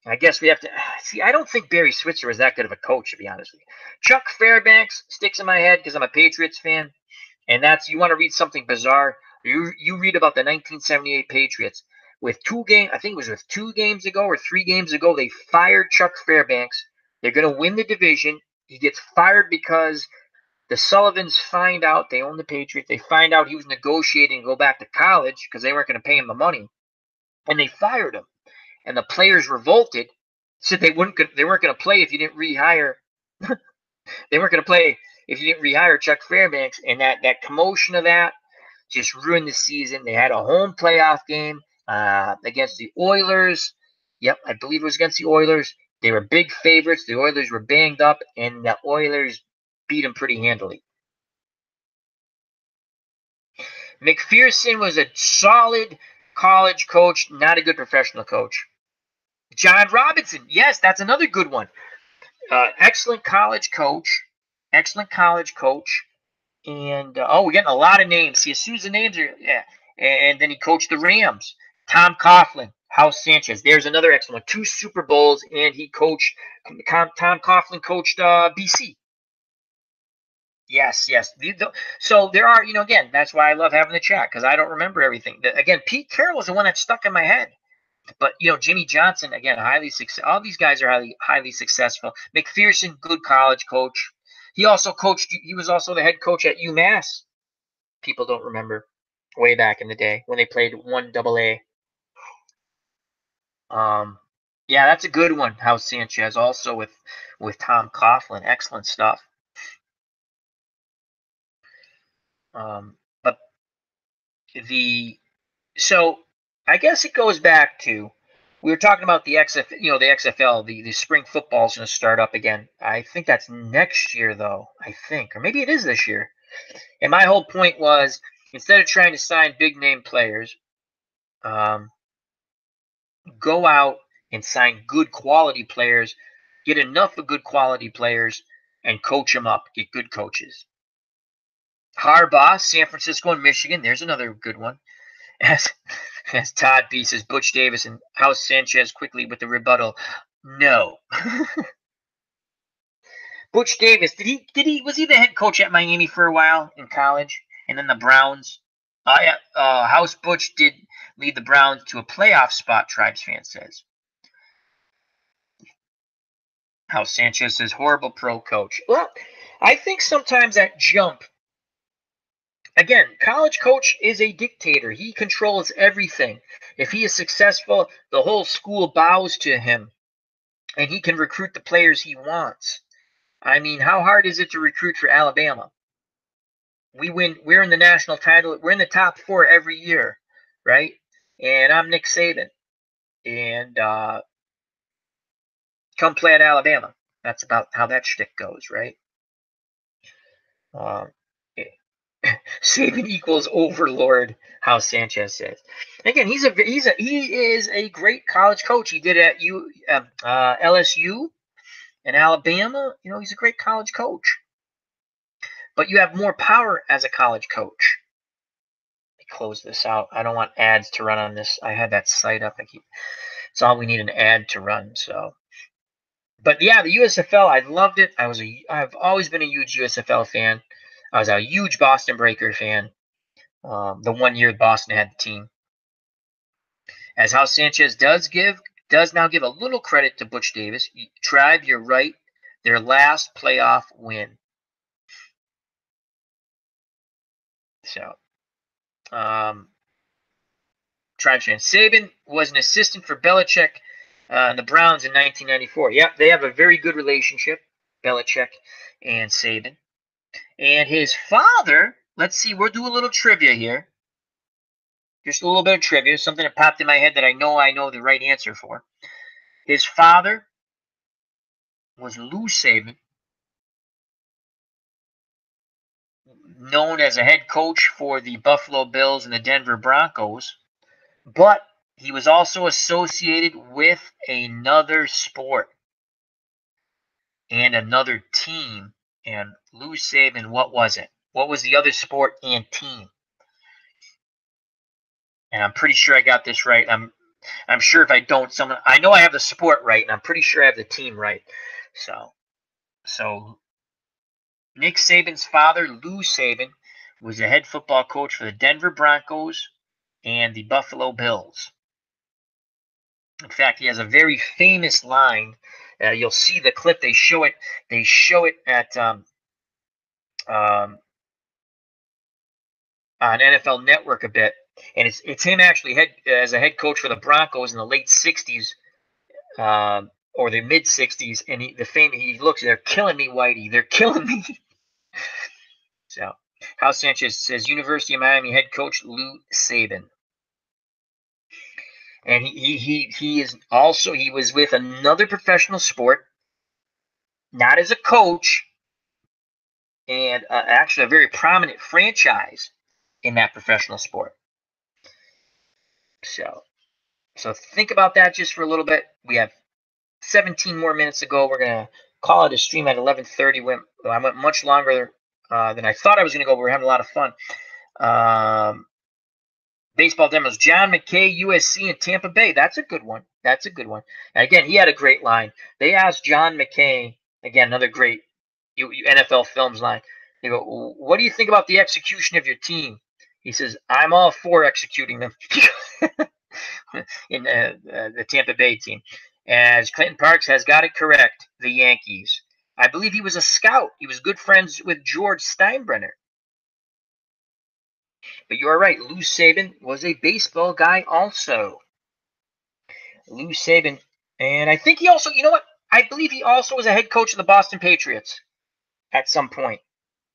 I guess we have to see. I don't think Barry Switzer was that good of a coach, to be honest with you. Chuck Fairbanks sticks in my head because I'm a Patriots fan, and you want to read something bizarre. You read about the 1978 Patriots with I think it was with 2 games ago or 3 games ago, they fired Chuck Fairbanks. They're going to win the division. He gets fired because the Sullivans find out, they own the Patriots, they find out he was negotiating to go back to college because they weren't going to pay him the money, and they fired him. And the players revolted, said they weren't going to play if you didn't rehire. They weren't going to play if you didn't rehire Chuck Fairbanks, and that commotion of that just ruined the season. They had a home playoff game against the Oilers. Yep, I believe it was against the Oilers. They were big favorites. The Oilers were banged up, and the Oilers beat them pretty handily. McPherson was a solid college coach, not a good professional coach. John Robinson, yes, that's another good one. Excellent college coach. And we're getting a lot of names. See, as soon as the names are, yeah. And then he coached the Rams. Tom Coughlin, House Sanchez. There's another excellent one. 2 Super Bowls, and he coached. Tom Coughlin coached BC. Yes, yes. So there are, again, that's why I love having the chat, because I don't remember everything. Again, Pete Carroll was the one that stuck in my head. But Jimmy Johnson, again, highly successful. All these guys are highly successful. McPherson, good college coach. He also coached. He was also the head coach at UMass. People don't remember, way back in the day when they played 1AA. Yeah, that's a good one. House Sanchez also with Tom Coughlin, excellent stuff. But so I guess it goes back to, we were talking about the XFL, the spring football is going to start up again. I think that's next year, though. I think, or maybe it is this year. And my whole point was, instead of trying to sign big name players, go out and sign good quality players, get enough of good quality players, and coach them up. Get good coaches. Harbaugh, San Francisco and Michigan. There's another good one. As Todd B says, Butch Davis and House Sanchez quickly with the rebuttal. No. Butch Davis, was he the head coach at Miami for a while in college? And then the Browns? House Butch did lead the Browns to a playoff spot, Tribes fan says. House Sanchez says, horrible pro coach. Well, I think sometimes that jump, again, college coach is a dictator. He controls everything. If he is successful, the whole school bows to him, and he can recruit the players he wants. I mean, how hard is it to recruit for Alabama? We're in the national title. We're in the top 4 every year, right? And I'm Nick Saban. And come play at Alabama. That's about how that shtick goes, right? Saban equals overlord, how Sanchez says. Again, he is a great college coach. He did it at LSU and Alabama. He's a great college coach. But you have more power as a college coach. Let me close this out. I don't want ads to run on this. I had that site up. It's all we need, an ad to run. So, but yeah, the USFL, I loved it. I've always been a huge USFL fan. I was a huge Boston Breaker fan. The 1 year Boston had the team. As House Sanchez does now give a little credit to Butch Davis. Tribe, you're right. Their last playoff win. So, Tribe fan. Saban was an assistant for Belichick and the Browns in 1994. Yep, they have a very good relationship, Belichick and Saban. And his father, let's see, we'll do a little trivia here. Just a little bit of trivia, something that popped in my head that I know the right answer for. His father was Lou Saban, known as a head coach for the Buffalo Bills and the Denver Broncos, but he was also associated with another sport and another team. And Lou Saban, what was it? What was the other sport and team? And I'm pretty sure I got this right. I'm sure if I don't, I know I have the sport right, and I'm pretty sure I have the team right. So Nick Saban's father, Lou Saban, was the head football coach for the Denver Broncos and the Buffalo Bills. In fact, he has a very famous line. You'll see the clip. They show it. At on NFL Network a bit, and it's him actually as a head coach for the Broncos in the late '60s or the mid '60s, and he looks. They're killing me, Whitey. They're killing me. So, House Sanchez says University of Miami head coach Lou Saban. And he was with another professional sport, not as a coach, and actually a very prominent franchise in that professional sport. So think about that just for a little bit. We have 17 more minutes to go. We're gonna call it a stream at 11:30. I went much longer than I thought I was going to go. But we're having a lot of fun. Baseball demos, John McKay, USC, and Tampa Bay. That's a good one. That's a good one. And again, he had a great line. They asked John McKay, again, another great NFL Films line. They go, what do you think about the execution of your team? He says, I'm all for executing them. In the Tampa Bay team. As Clinton Parks has got it correct, the Yankees. I believe he was a scout. He was good friends with George Steinbrenner. But you are right. Lou Saban was a baseball guy also. Lou Saban. And I think he also, you know what? I believe he also was a head coach of the Boston Patriots at some point.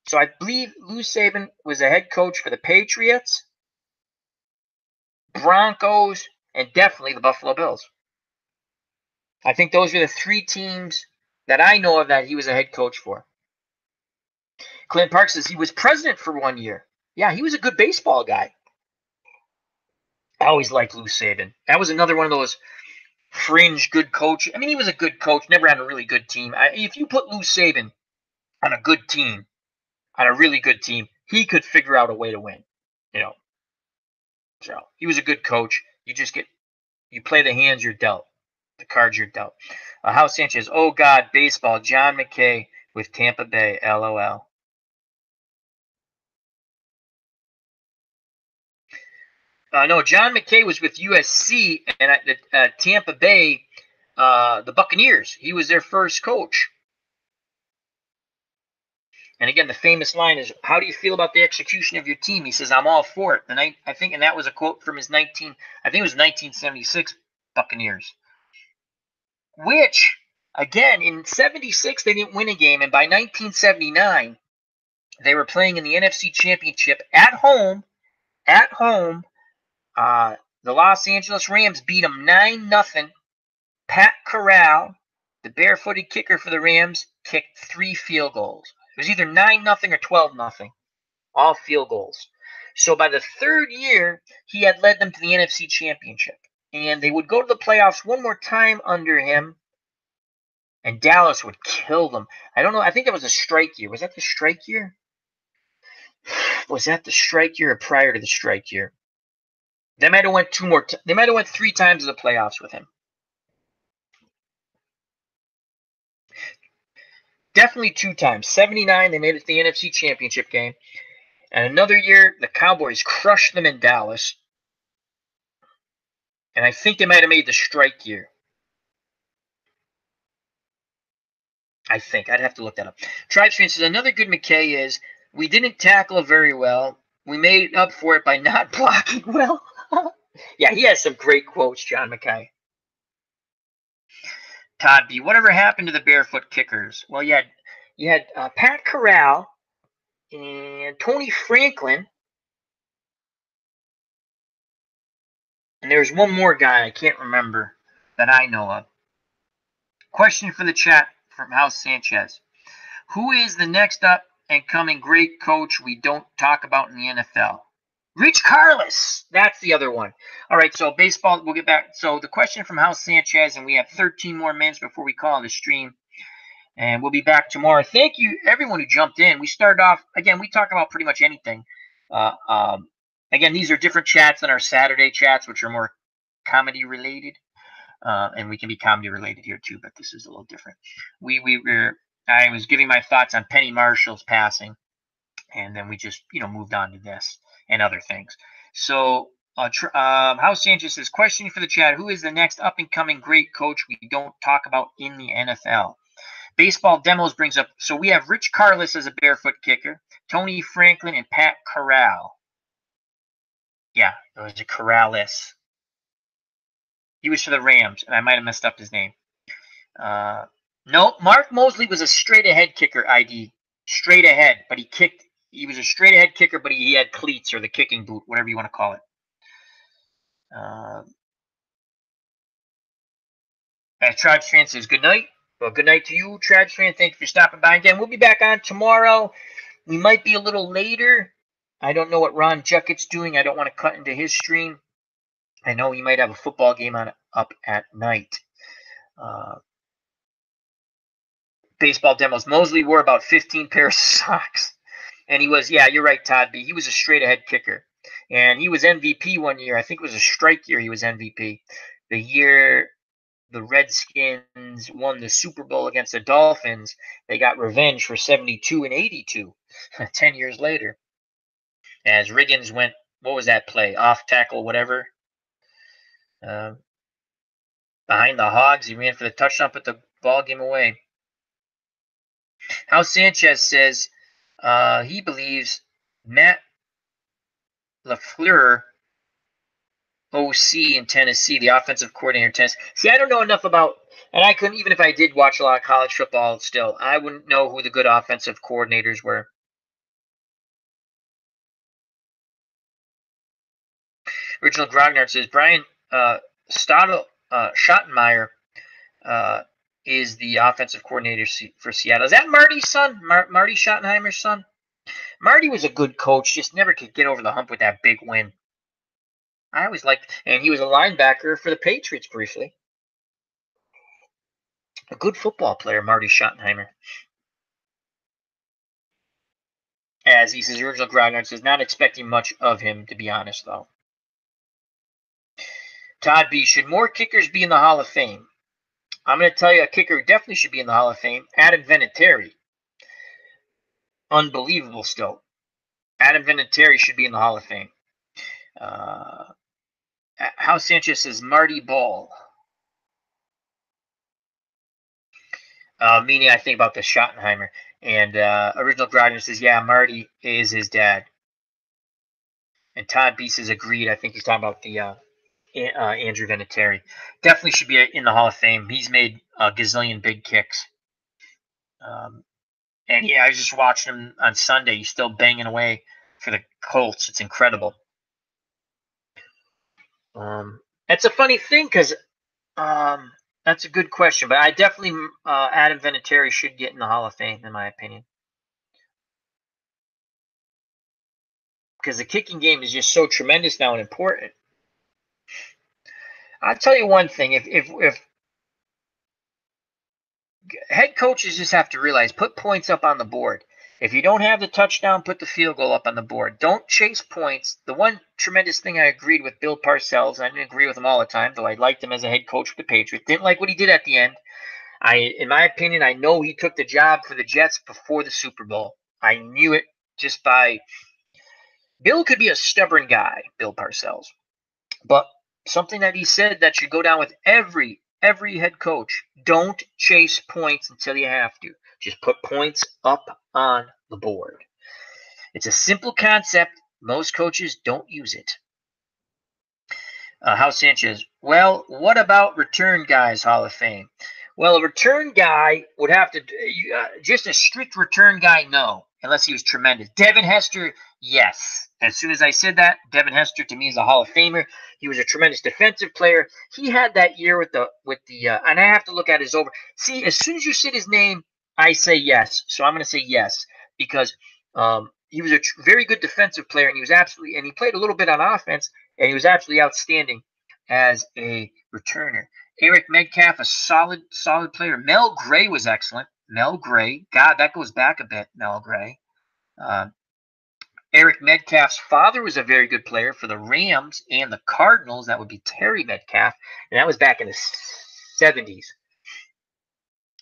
So I believe Lou Saban was a head coach for the Patriots, Broncos, and definitely the Buffalo Bills. I think those are the three teams that I know of that he was a head coach for. Clint Parks says he was president for 1 year. Yeah, he was a good baseball guy. I always liked Lou Saban. That was another one of those fringe good coach. I mean, he was a good coach, never had a really good team. If you put Lou Saban on a good team, on a really good team, he could figure out a way to win. You know, so he was a good coach. You play the hands you're dealt, the cards you're dealt. House Sanchez, oh God, baseball, John McKay with Tampa Bay, LOL. No, John McKay was with USC and at Tampa Bay, the Buccaneers. He was their first coach. And again, the famous line is, "How do you feel about the execution of your team?" He says, "I'm all for it." And I think, and that was a quote from his 1976 Buccaneers. Which, again, in '76 they didn't win a game, and by 1979 they were playing in the NFC Championship at home. At home, the Los Angeles Rams beat them 9-0. Pat Corral, the barefooted kicker for the Rams, kicked 3 field goals. It was either 9-0 or 12-0, all field goals. So by the third year, he had led them to the NFC Championship. And they would go to the playoffs one more time under him, and Dallas would kill them. I don't know. I think that was a strike year. Was that the strike year? Was that the strike year or prior to the strike year? They might have went they might have went 3 times to the playoffs with him. Definitely 2 times. 79, they made it to the NFC Championship game. And another year, the Cowboys crushed them in Dallas. And I think they might have made the strike year. I think. I'd have to look that up. Tribesman says, another good McKay is, we didn't tackle very well. We made up for it by not blocking well. Yeah, he has some great quotes, John McKay. Todd B., whatever happened to the barefoot kickers? Well, you had Pat Corral and Tony Franklin. And there's one more guy I can't remember that I know of. Question for the chat from House Sanchez. Who is the next up and coming great coach we don't talk about in the NFL? Rich Carlis. That's the other one. All right, so baseball, we'll get back. So the question from House Sanchez, and we have 13 more minutes before we call the stream. And we'll be back tomorrow. Thank you, everyone who jumped in. We started off, again, we talk about pretty much anything. Again, these are different chats than our Saturday chats, which are more comedy related. And we can be comedy related here too, but this is a little different. I was giving my thoughts on Penny Marshall's passing, and then we just moved on to this and other things. So House Sanchez says, question for the chat: who is the next up and coming great coach we don't talk about in the NFL? Baseball Demos brings up, so we have Rich Carlis as a barefoot kicker, Tony Franklin, and Pat Corral. Yeah, it was a Corrales. He was for the Rams, and I might have messed up his name. No, Mark Mosley was a straight-ahead kicker, ID. Straight ahead, but he was a straight-ahead kicker, but he had cleats or the kicking boot, whatever you want to call it. Tribes Fan says, good night. Well, good night to you, Tribes Fan. Thank you for stopping by again. We'll be back on tomorrow. We might be a little later. I don't know what Ron Jucket's doing. I don't want to cut into his stream. I know he might have a football game up at night. Baseball Demos. Mosley wore about 15 pairs of socks. And he was, yeah, you're right, Todd B. He was a straight ahead kicker. And he was MVP one year. I think it was a strike year he was MVP. The year the Redskins won the Super Bowl against the Dolphins, they got revenge for 72 and 82 10 years later. As Riggins went, what was that play? Off tackle, whatever. Behind the Hogs, he ran for the touchdown, put the ball game away. House Sanchez says he believes Matt LaFleur, OC in Tennessee, the offensive coordinator in Tennessee. See, I don't know enough about, and I couldn't, even if I did watch a lot of college football still, I wouldn't know who the good offensive coordinators were. Original Grognard says Brian Schottenmeyer is the offensive coordinator for Seattle. Is that Marty's son? Marty Schottenheimer's son? Marty was a good coach, just never could get over the hump with that big win. I always liked, and he was a linebacker for the Patriots briefly. A good football player, Marty Schottenheimer. As he says, original Grognard says, not expecting much of him, to be honest, though. Todd B, should more kickers be in the Hall of Fame? I'm going to tell you a kicker who definitely should be in the Hall of Fame, Adam Vinatieri. Unbelievable still. Adam Vinatieri should be in the Hall of Fame. House Sanchez says Marty Ball. Meaning I think about the Schottenheimer. And original Grognard says, yeah, Marty is his dad. And Todd B says agreed. I think he's talking about the Andrew Vinatieri. Definitely should be in the Hall of Fame. He's made a gazillion big kicks. And yeah, I was just watching him on Sunday. He's still banging away for the Colts. It's incredible. That's a funny thing because that's a good question. But I definitely, Adam Vinatieri should get in the Hall of Fame, in my opinion. Because the kicking game is just so tremendous now and important. I'll tell you one thing. If head coaches just have to realize, put points up on the board. If you don't have the touchdown, put the field goal up on the board. Don't chase points. The one tremendous thing I agreed with Bill Parcells, I didn't agree with him all the time, though I liked him as a head coach for the Patriots. Didn't like what he did at the end. In my opinion, I know he took the job for the Jets before the Super Bowl. I knew it just by Bill could be a stubborn guy, Bill Parcells. But something that he said that should go down with every head coach, don't chase points until you have to. Just put points up on the board. It's a simple concept. Most coaches don't use it. House Sanchez, well, what about return guys Hall of Fame? Well, a return guy would have to, just a strict return guy, no, unless he was tremendous. Devin Hester, yes. As soon as I said that, Devin Hester to me is a Hall of Famer. He was a tremendous defensive player. He had that year with the and I have to look at his over. See, as soon as you said his name, I say yes. So I'm going to say yes because he was a very good defensive player, and he played a little bit on offense, and he was absolutely outstanding as a returner. Eric Metcalf, a solid player. Mel Gray was excellent. Mel Gray, God, that goes back a bit. Mel Gray. Eric Metcalf's father was a very good player for the Rams and the Cardinals. That would be Terry Metcalf, and that was back in the 70s.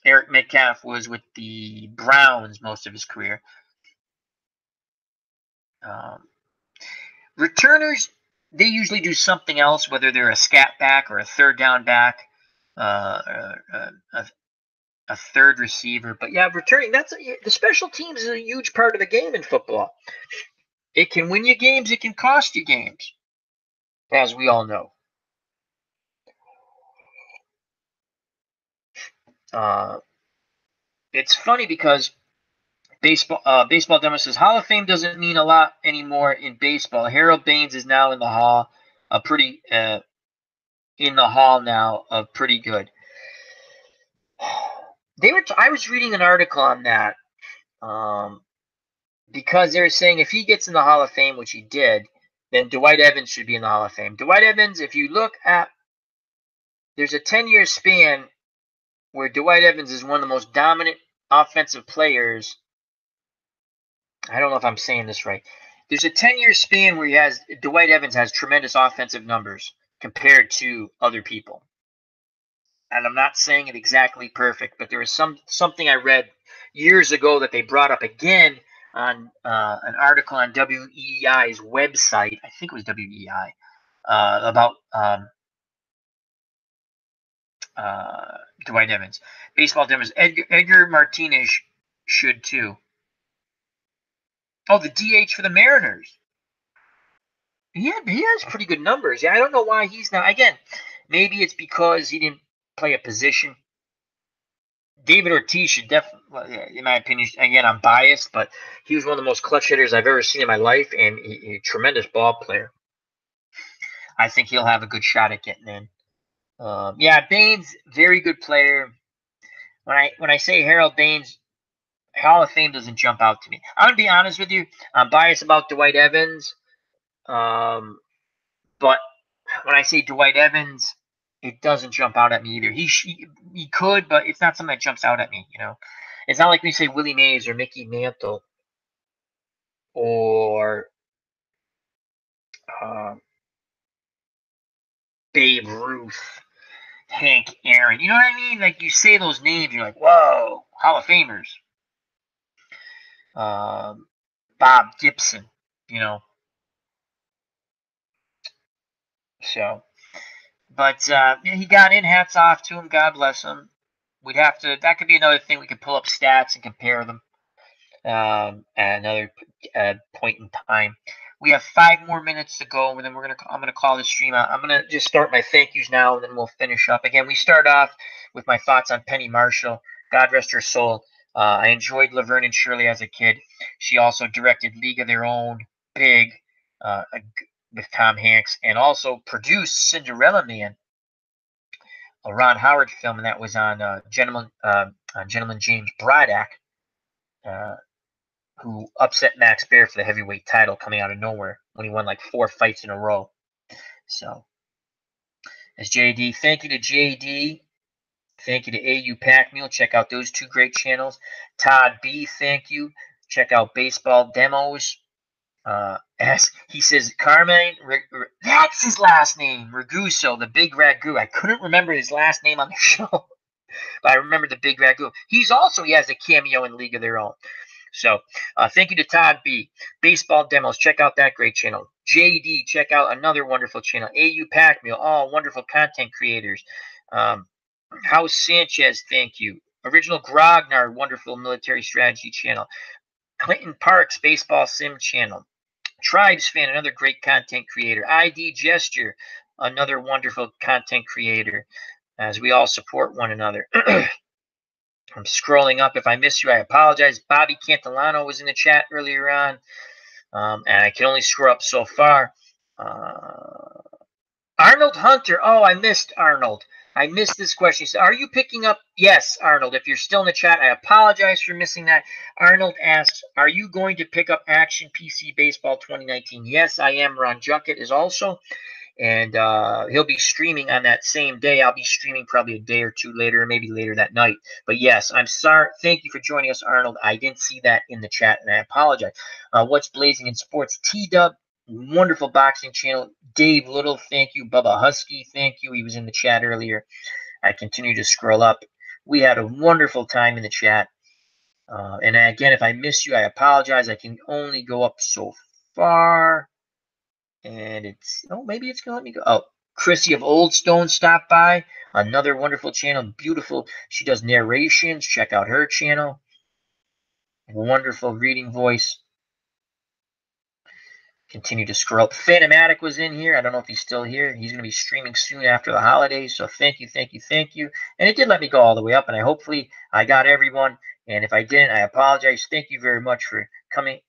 Eric Metcalf was with the Browns most of his career. Returners, they usually do something else, whether they're a scat back or a third down back, a third receiver. But yeah, returning, the special teams is a huge part of the game in football. It can win you games, it can cost you games, as we all know. It's funny because baseball demo says Hall of Fame doesn't mean a lot anymore in baseball. Harold Baines is now in the Hall, in the Hall now of pretty good. I was reading an article on that because they're saying if he gets in the Hall of Fame, which he did, then Dwight Evans should be in the Hall of Fame. Dwight Evans, if you look at, there's a 10-year span where Dwight Evans is one of the most dominant offensive players I don't know if I'm saying this right. There's a 10-year span where Dwight Evans has tremendous offensive numbers compared to other people. And I'm not saying it exactly perfect, but there was something I read years ago that they brought up again on an article on WEI's website. I think it was WEI about Dwight Evans. Baseball Demons. Edgar Martinez should too. Oh, the DH for the Mariners. Yeah, he has pretty good numbers. Yeah, I don't know why he's not. Again, maybe it's because he didn't play a position. David Ortiz should definitely, in my opinion, again, I'm biased, but he was one of the most clutch hitters I've ever seen in my life, and a tremendous ball player. I think he'll have a good shot at getting in. Yeah, Baines, very good player. When I say Harold Baines, Hall of Fame doesn't jump out to me. I'm gonna be honest with you. I'm biased about Dwight Evans, but when I say Dwight Evans, it doesn't jump out at me either. He could, but it's not something that jumps out at me. It's not like we say Willie Mays or Mickey Mantle or uh, Babe Ruth, Hank Aaron. You know what I mean? Like you say those names, you're like, whoa, Hall of Famers. Bob Gibson, you know. So, but he got in. Hats off to him. God bless him. We'd have to. That could be another thing. We could pull up stats and compare them at another point in time. We have 5 more minutes to go, and then I'm gonna call the stream out. I'm gonna just start my thank yous now, and then we'll finish up. Again, we start off with my thoughts on Penny Marshall. God rest her soul. I enjoyed Laverne and Shirley as a kid. She also directed League of Their Own, Big, with Tom Hanks, and also produced Cinderella Man, a Ron Howard film, and that was on Gentleman James Braddock. Who upset Max Baer for the heavyweight title coming out of nowhere when he won like 4 fights in a row. So, as JD, thank you to JD. Thank you to AU Pack Mule. Check out those 2 great channels. Todd B, thank you. Check out Baseball Demos. He says Carmine, that's his last name, Raguso, the Big Ragu. I couldn't remember his last name on the show, but I remember the Big Ragu. He has a cameo in League of Their Own. So thank you to Todd B. Baseball Demos. Check out that great channel. JD, check out another wonderful channel. AU Pack Meal, all wonderful content creators. House Sanchez, thank you. Original Grognar, wonderful military strategy channel. Clinton Parks, Baseball Sim channel. Tribes Fan, another great content creator. ID Gesture, another wonderful content creator. As we all support one another. I'm scrolling up. If I miss you, I apologize. Bobby Cantilano was in the chat earlier on, and I can only scroll up so far. Arnold Hunter. Oh, I missed Arnold. I missed this question. So, are you picking up? Yes, Arnold. If you're still in the chat, I apologize for missing that. Arnold asks, are you going to pick up Action PC Baseball 2019? Yes, I am. Ron Junkett is also. And he'll be streaming on that same day. I'll be streaming probably a day or 2 later, maybe later that night. But yes, I'm sorry. Thank you for joining us, Arnold. I didn't see that in the chat, and I apologize. What's Blazing in Sports? T-Dub, wonderful boxing channel. Dave Little, thank you. Bubba Husky, thank you. He was in the chat earlier. I continue to scroll up. We had a wonderful time in the chat. And again, if I miss you, I apologize. I can only go up so far. And maybe it's going to let me go. Oh, Chrissy of Old Stone stopped by. Another wonderful channel. Beautiful. She does narrations. Check out her channel. Wonderful reading voice. Continue to scroll up. Phantomatic was in here. I don't know if he's still here. He's going to be streaming soon after the holidays. So thank you, thank you, thank you. And it did let me go all the way up. And hopefully I got everyone. And if I didn't, I apologize. Thank you very much for coming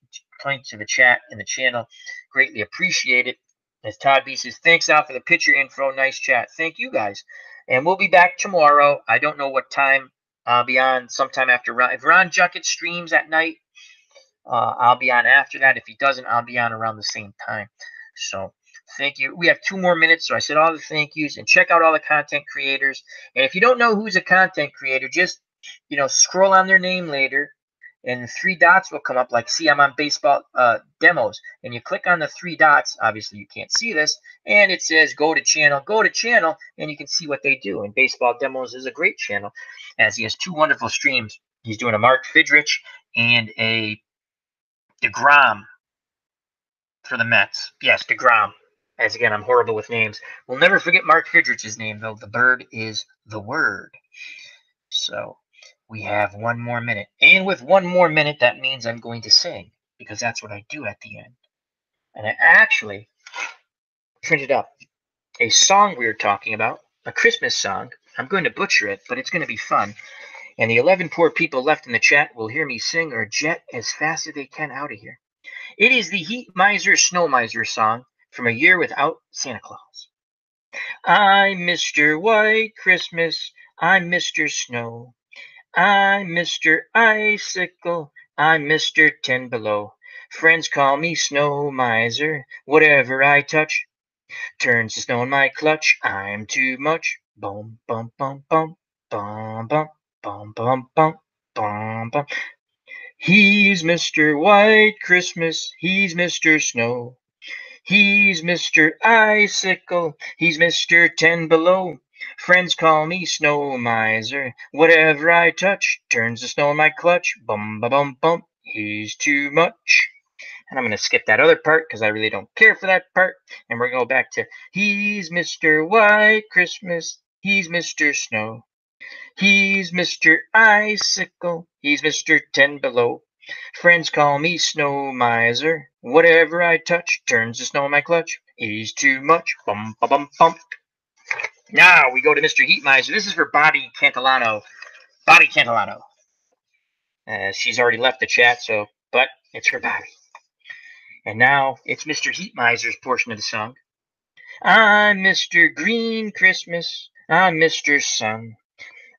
to the chat and the channel. Greatly appreciate it. As Todd B says, thanks out for the picture info. Nice chat. Thank you guys. And we'll be back tomorrow. I don't know what time I'll be on. Sometime after Ron. If Ron Junkett streams at night, I'll be on after that. If he doesn't, I'll be on around the same time. So thank you. We have 2 more minutes. So I said all the thank yous. And check out all the content creators. And if you don't know who's a content creator, just scroll on their name later and 3 dots will come up. Like, see, I'm on baseball demos, and you click on the 3 dots. Obviously, you can't see this, and it says go to channel, and you can see what they do. And baseball demos is a great channel, as he has 2 wonderful streams. He's doing a Mark Fidrich and a DeGrom for the Mets. Yes, DeGrom. As again, I'm horrible with names. We'll never forget Mark Fidrich's name, though. The bird is the word. So we have 1 more minute. And with 1 more minute, that means I'm going to sing, because that's what I do at the end. And I actually printed up a song we were talking about, a Christmas song. I'm going to butcher it, but it's going to be fun. And the 11 poor people left in the chat will hear me sing or jet as fast as they can out of here. It is the Heat Miser, Snow Miser song from A Year Without Santa Claus. I'm Mr. White Christmas, I'm Mr. Snow, I'm Mr. Icicle, I'm Mr. 10 Below. Friends call me Snow Miser, whatever I touch turns to snow in my clutch. I'm too much. Bum, bum, bum, bum, bum, bum, bum, bum, bum, bum, bum. He's Mr. White Christmas, he's Mr. Snow. He's Mr. Icicle, he's Mr. 10 Below. Friends call me Snow Miser, whatever I touch turns to snow in my clutch. Bum, ba, bum, bum, he's too much. And I'm going to skip that other part because I really don't care for that part. And we're going to go back to he's Mr. White Christmas, he's Mr. Snow. He's Mr. Icicle, he's Mr. 10 Below. Friends call me Snow Miser, whatever I touch turns to snow in my clutch. He's too much. Bum, ba, bum, bum. Now we go to Mr. Heat Miser. This is for Bobby Cantillano. Bobby Cantillano. She's already left the chat, but it's for Bobby. And now it's Mr. Heat Miser's portion of the song. I'm Mr. Green Christmas, I'm Mr. Sun.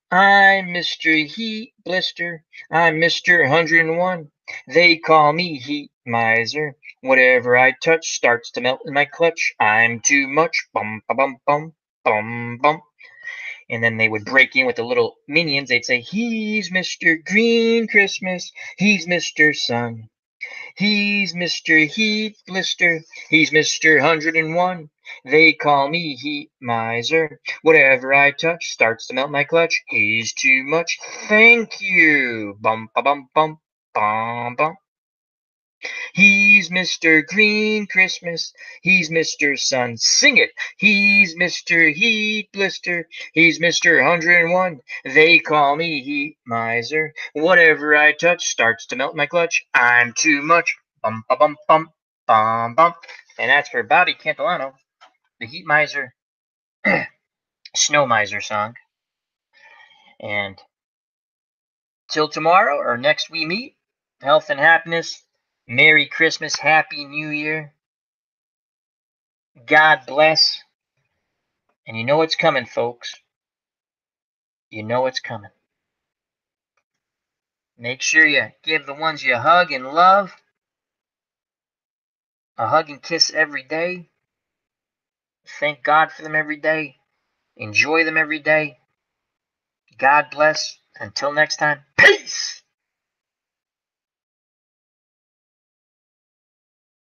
I'm Mr. Heat Blister, I'm Mr. 101. They call me Heat Miser. Whatever I touch starts to melt in my clutch. I'm too much. Bum, ba, bum, bum, bum, bum. And then they would break in with the little minions. They'd say, he's Mr. Green Christmas, he's Mr. Sun. He's Mr. Heat Blister, he's Mr. 101. They call me Heat Miser. Whatever I touch starts to melt my clutch. He's too much. Thank you. Bum, ba, bum, bum, bum, bum. He's Mr. Green Christmas, he's Mr. Sun. Sing it. He's Mr. Heat Blister, he's Mr. 101. They call me Heat Miser. Whatever I touch starts to melt my clutch. I'm too much. Bum, ba, bum, bum, bum, bum. And that's for Bobby Cantillano, the Heat Miser, Snow Miser song. And till tomorrow or next we meet, health and happiness. Merry Christmas, Happy New Year. God bless. And you know it's coming, folks. You know it's coming. Make sure you give the ones you hug and love a hug and kiss every day. Thank God for them every day. Enjoy them every day. God bless. Until next time, peace.